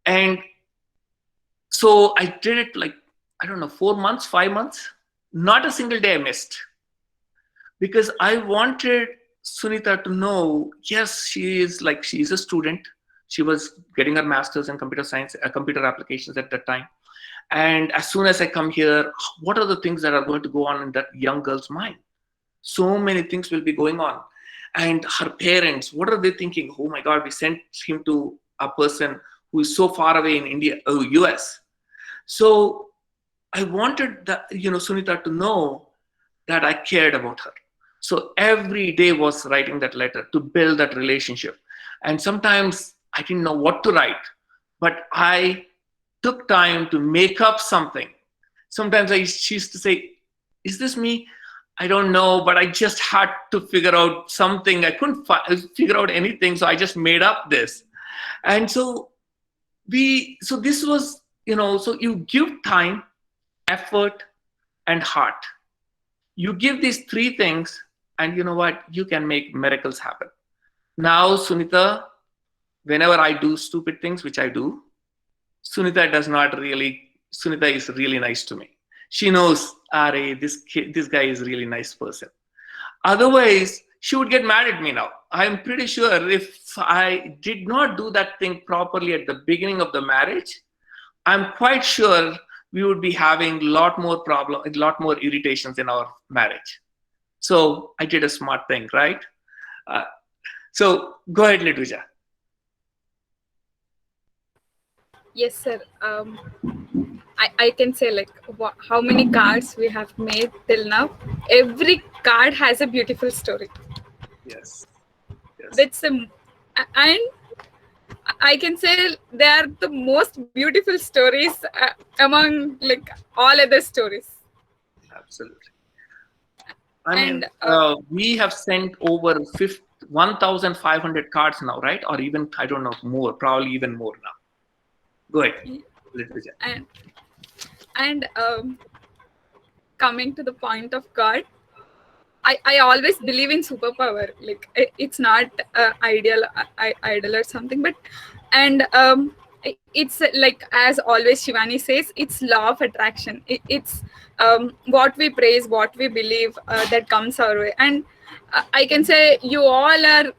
And so I did it like, I don't know, 4 months, 5 months, not a single day I missed, because I wanted Sunita to know, yes, she's a student. She was getting her master's in computer science, computer applications at that time. And as soon as I come here, what are the things that are going to go on in that young girl's mind? So many things will be going on. And her parents, what are they thinking? Oh my God, we sent him to a person who is so far away in India, US. So I wanted Sunita to know that I cared about her. So every day was writing that letter to build that relationship. And sometimes I didn't know what to write, but I took time to make up something. Sometimes she used to say, is this me? I don't know, but I just had to figure out something. I couldn't figure out anything, so I just made up this. And so this was, so you give time, effort, and heart. You give these three things, and you know what? You can make miracles happen. Now, Sunita, whenever I do stupid things, which I do, Sunita is really nice to me. She knows, this guy is a really nice person. Otherwise, she would get mad at me now. I'm pretty sure if I did not do that thing properly at the beginning of the marriage, I'm quite sure we would be having a lot more irritations in our marriage. So I did a smart thing, right? So go ahead, Lituja. Yes, sir. I can say like how many cards we have made till now. Every card has a beautiful story. Yes. That's and I can say they are the most beautiful stories among like all other stories. Absolutely. I mean, we have sent over 1,500 cards now, right? Or even, I don't know, more, probably even more now. Go ahead. And coming to the point of God, I always believe in superpower. Like it's not idol or something, but and it's like, as always Shivani says, it's law of attraction. It's what we praise, what we believe, that comes our way. And I can say you all are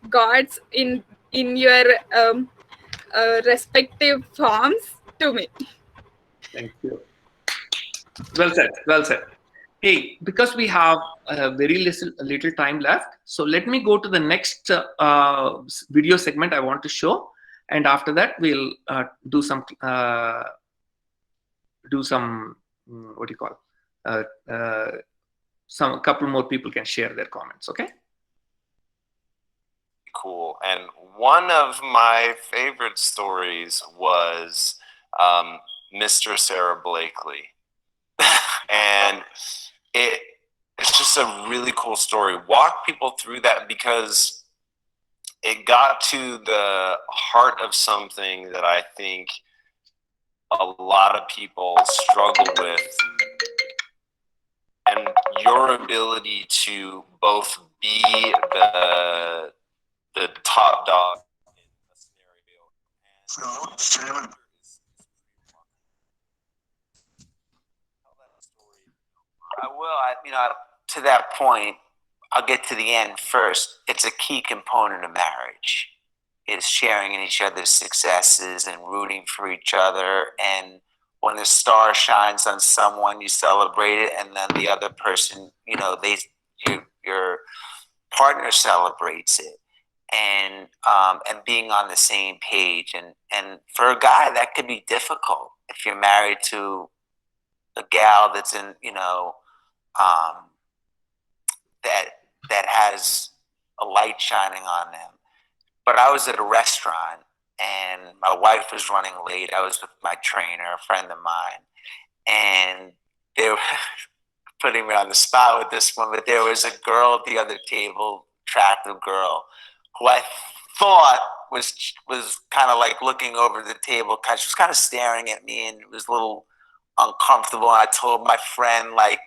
gods in your respective forms to me. Thank you. Well said. Well said. Hey, because we have very little time left, so let me go to the next video segment I want to show, and after that we'll do some what do you call some couple more people can share their comments. Okay. Cool. And one of my favorite stories was Mr. Sarah Blakely. And it's just a really cool story. Walk people through that, because it got to the heart of something that I think a lot of people struggle with, and your ability to both be the top dog in a scenario Well, to that point, I'll get to the end first. It's a key component of marriage. Is sharing in each other's successes and rooting for each other. And when the star shines on someone, you celebrate it, and then the other person, your partner celebrates it, and being on the same page. And for a guy, that could be difficult if you're married to a gal that's in, that has a light shining on them. But I was at a restaurant and my wife was running late. I was with my trainer, a friend of mine, and they were putting me on the spot with this one, but there was a girl at the other table, attractive girl, who I thought was kind of like looking over the table. She was kind of staring at me, and it was a little uncomfortable. And I told my friend, I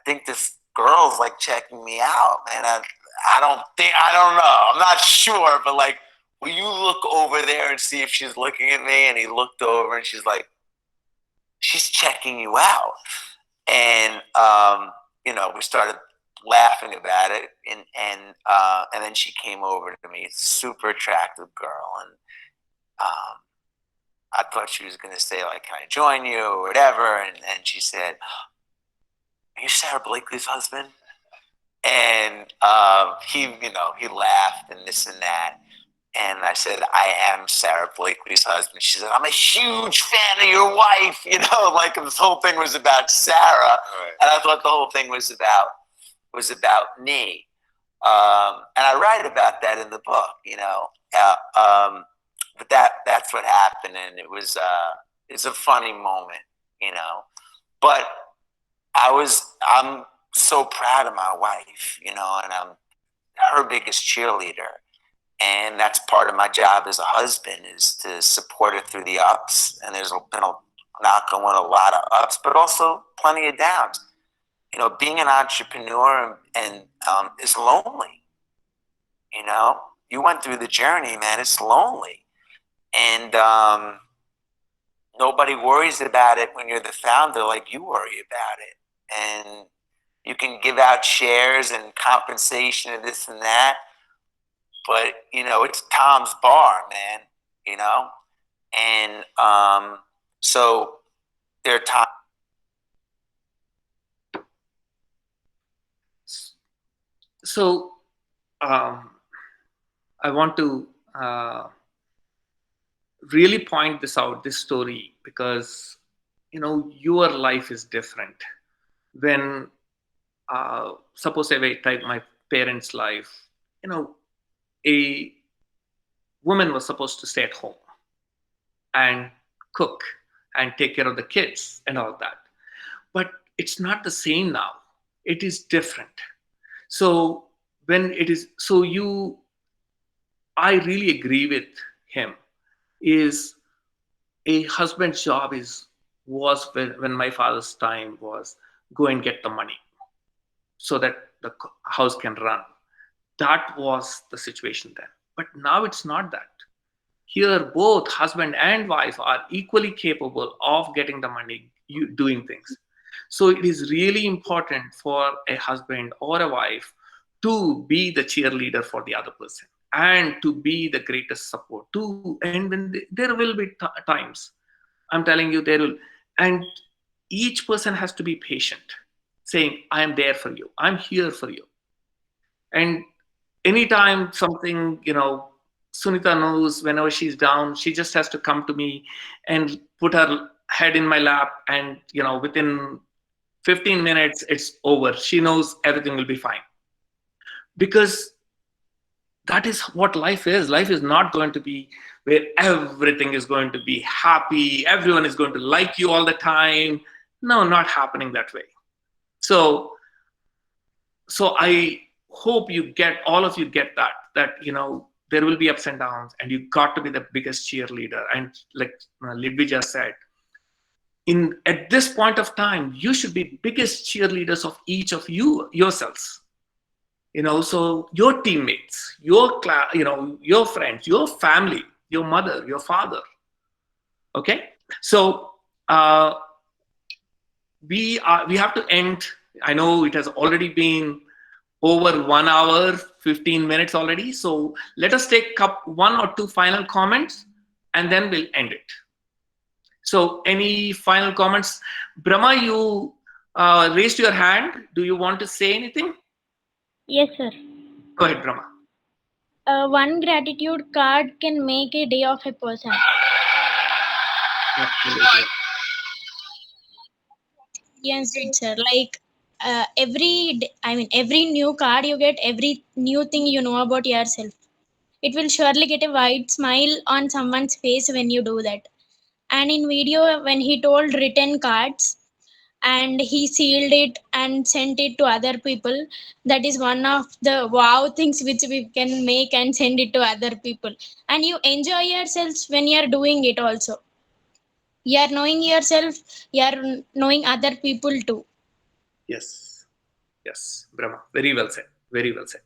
think this girl's like checking me out, man. I don't know. I'm not sure, but will you look over there and see if she's looking at me? And he looked over, and she's like, she's checking you out. And we started laughing about it, and then she came over to me, super attractive girl, and I thought she was going to say, can I join you or whatever, and she said, are you Sarah Blakely's husband? And he laughed and this and that. And I said, I am Sarah Blakely's husband. She said, I'm a huge fan of your wife. This whole thing was about Sarah. Right. And I thought the whole thing was about me. And I write about that in the book, but that's what happened. And it's a funny moment, but I'm so proud of my wife, and I'm her biggest cheerleader. And that's part of my job as a husband, is to support her through the ups. And there's been a lot of ups, but also plenty of downs. Being an entrepreneur and is lonely. You went through the journey, man. It's lonely. And nobody worries about it when you're the founder like you worry about it. And you can give out shares and compensation and this and that, but it's Tom's bar, man. And so there are times. So I want to really point this story, because your life is different. When suppose I take my parents' life, a woman was supposed to stay at home and cook and take care of the kids and all that. But it's not the same now. It is different. So when it is, I really agree with him, is a husband's job was when my father's time was go and get the money so that the house can run. That was the situation then. But now it's not that. Here, both husband and wife are equally capable of getting the money, doing things. So it is really important for a husband or a wife to be the cheerleader for the other person and to be the greatest support too. And when there will be times, I'm telling you, there will, and each person has to be patient, saying, I am there for you. I'm here for you. And anytime something, Sunita knows whenever she's down, she just has to come to me and put her head in my lap, and within 15 minutes it's over. She knows everything will be fine, because that is what life is. Life is not going to be where everything is going to be happy, everyone is going to like you all the time. No, not happening that way. So I hope all of you get that there will be ups and downs, and you got to be the biggest cheerleader. And like Lidvi just said, at this point of time, you should be biggest cheerleaders of each of yourselves. So your teammates, your class, your friends, your family, your mother, your father. Okay, so we have to end. I know it has already been over 1 hour 15 minutes already, so let us take up one or two final comments and then we'll end it. So any final comments? Brahma, you raised your hand. Do you want to say anything? Yes, sir. Go ahead, Brahma. One gratitude card can make a day of a person. Absolutely. Yes, sir. Like every new card you get, every new thing you know about yourself. It will surely get a wide smile on someone's face when you do that. And in video, when he told written cards and he sealed it and sent it to other people, that is one of the wow things which we can make and send it to other people. And you enjoy yourselves when you are doing it also. You are knowing yourself, you are knowing other people too. Yes, yes, Brahma. Very well said. Very well said.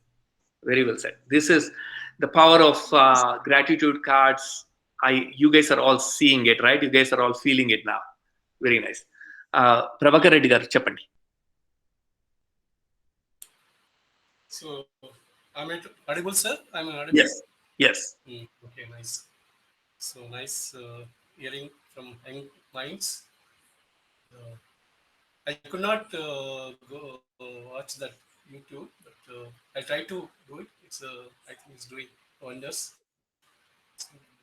Very well said. This is the power of gratitude cards. You guys are all seeing it, right? You guys are all feeling it now. Very nice. Prabhakar Reddy garu cheppandi. So, am I audible, sir? I'm audible. Yes. Yes. Okay, nice. So nice hearing from young minds. I could not go watch that YouTube, but I try to do it. It's I think it's doing wonders.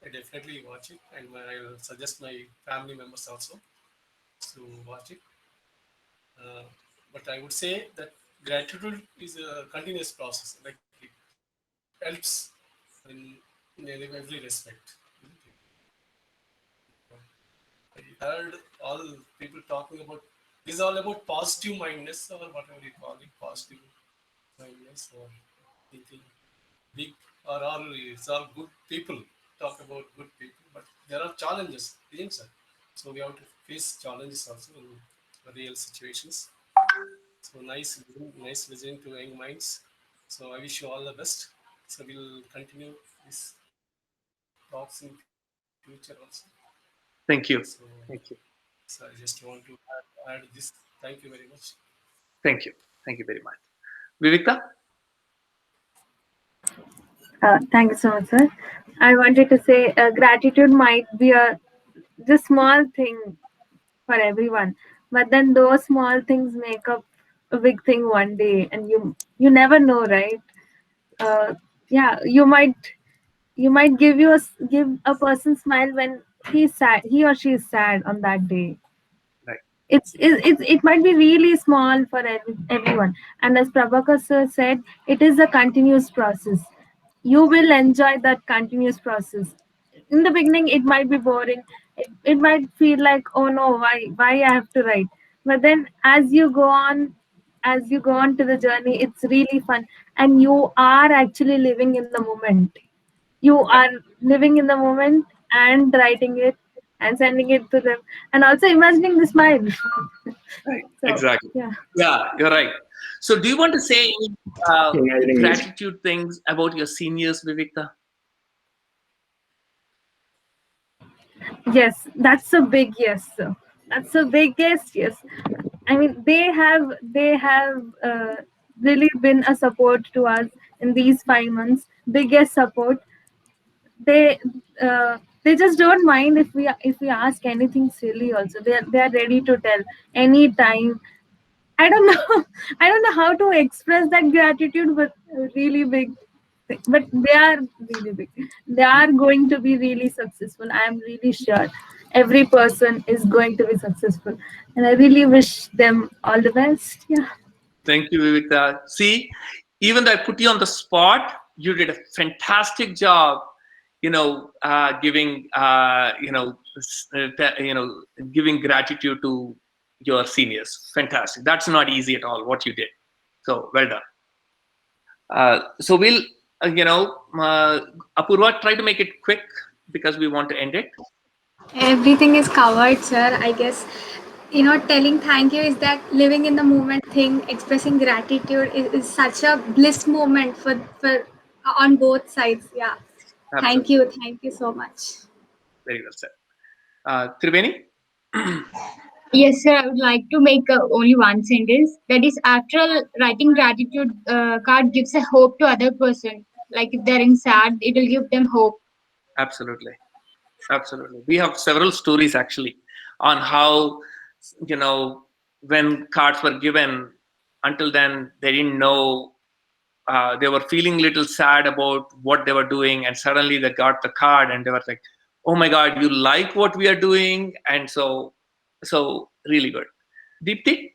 I definitely watch it, and I'll suggest my family members also to watch it. But I would say that gratitude is a continuous process. Like it helps in every respect. I heard all people talking about this is all about positive mindedness or whatever you call it, positive mindedness or thinking big or all it's all good people talk about good people, but there are challenges, isn't it? So we have to face challenges also in real situations. So nice listening to young minds. So I wish you all the best. So we'll continue this talks in future also. Thank you. So, Thank you. So I just want to add this. Thank you very much. Thank you. Thank you very much. Vivekta? Thank you so much, sir. I wanted to say gratitude might be a just small thing for everyone, but then those small things make up a big thing one day, and you never know, right? Yeah, you might give a person smile when he's sad, he or she is sad on that day. Right. It might be really small for everyone, and as Prabhakar sir said, it is a continuous process. You will enjoy that continuous process. In the beginning it might be boring, it might feel like, oh no, why I have to write, but then as you go on to the journey, it's really fun, and you are actually living in the moment. You are living in the moment and writing it and sending it to them, and also imagining the smile. Right. So Exactly. yeah. Yeah, you're right. So do you want to say any Imagining this. gratitude things about your seniors, Vivekta? Yes, that's a big yes, sir. That's a biggest yes. I mean, they have really been a support to us in these 5 months. Biggest support. They they just don't mind if we ask anything silly. Also, they are ready to tell anytime. I don't know. I don't know how to express that gratitude, but really big. But they are really big. They are going to be really successful. I am really sure. Every person is going to be successful, and I really wish them all the best. Yeah. Thank you, Vivekta. See, even though I put you on the spot, you did a fantastic job. Giving giving gratitude to your seniors. Fantastic. That's not easy at all. What you did. So well done. So we'll, Apurva, try to make it quick because we want to end it. Everything is covered, sir. I guess, telling thank you is that living in the moment thing, expressing gratitude is such a bliss moment for on both sides. Yeah. Thank you. Thank you so much. Very well said. Triveni? Yes, sir. I would like to make only one sentence. That is, after writing gratitude card gives a hope to other person. Like if they're in sad, it will give them hope. Absolutely. Absolutely. We have several stories actually on how, when cards were given, until then, they didn't know. They were feeling a little sad about what they were doing, and suddenly they got the card and they were like, oh my God, you like what we are doing? And so really good. Deepti?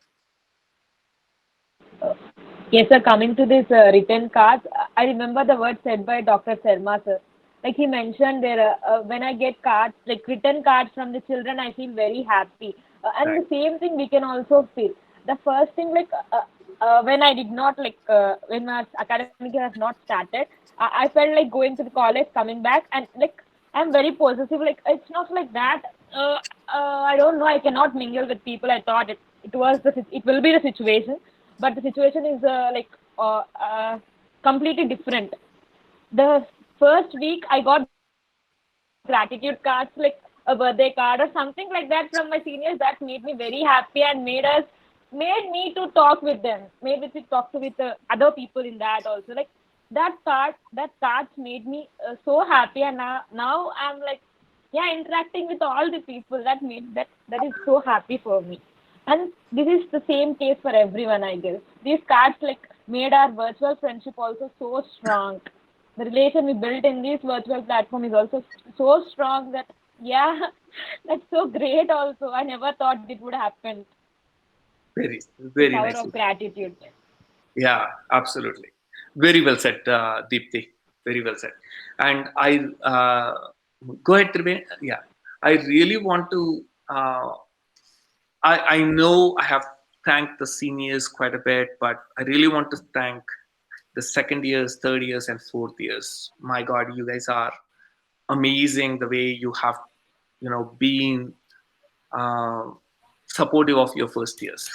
Yes, sir. Coming to this written cards, I remember the word said by Dr. Sharma, sir. Like he mentioned there, when I get cards, like written cards from the children, I feel very happy. And Right. the same thing we can also feel. The first thing, like when I did not when my academic year has not started, I felt like going to the college, coming back, and like I'm very possessive. Like it's not like that. I don't know. I cannot mingle with people. I thought it will be the situation, but the situation is completely different. The first week I got gratitude cards, like a birthday card or something like that from my seniors. That made me very happy and made me to talk with them, made me to talk to with other people in that also. Like that cards made me so happy, and now I'm like, yeah, interacting with all the people. That is so happy for me. And this is the same case for everyone, I guess. These cards like made our virtual friendship also so strong. The relation we built in this virtual platform is also so strong that, yeah, that's so great also. I never thought it would happen. Very, The very power nice. of gratitude. Yeah, absolutely. Very well said, Deepti. Very well said. And I go ahead, Triveni. Yeah, I really want to. I know I have thanked the seniors quite a bit, but I really want to thank the second years, third years, and fourth years. My God, you guys are amazing. The way you have, been uh, supportive of your first years.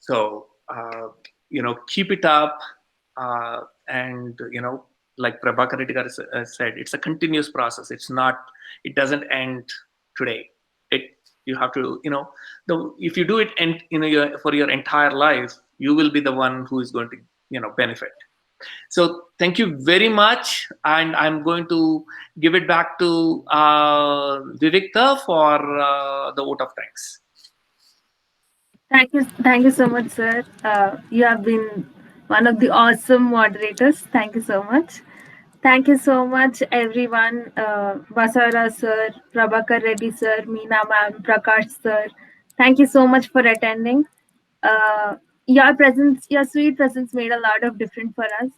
So, keep it up. And, like Prabhakar Reddy said, it's a continuous process. It doesn't end today. You have to, if you do it and, for your entire life, you will be the one who is going to, benefit. So thank you very much. And I'm going to give it back to Vivikta for the vote of thanks. Thank you so much, sir. You have been one of the awesome moderators. Thank you so much. Thank you so much, everyone. Basara sir, Prabhakar Reddy sir, Meena ma'am, Prakash sir. Thank you so much for attending. Your sweet presence made a lot of difference for us.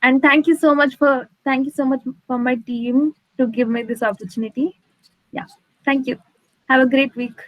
And thank you so much for my team to give me this opportunity. Yeah, thank you. Have a great week.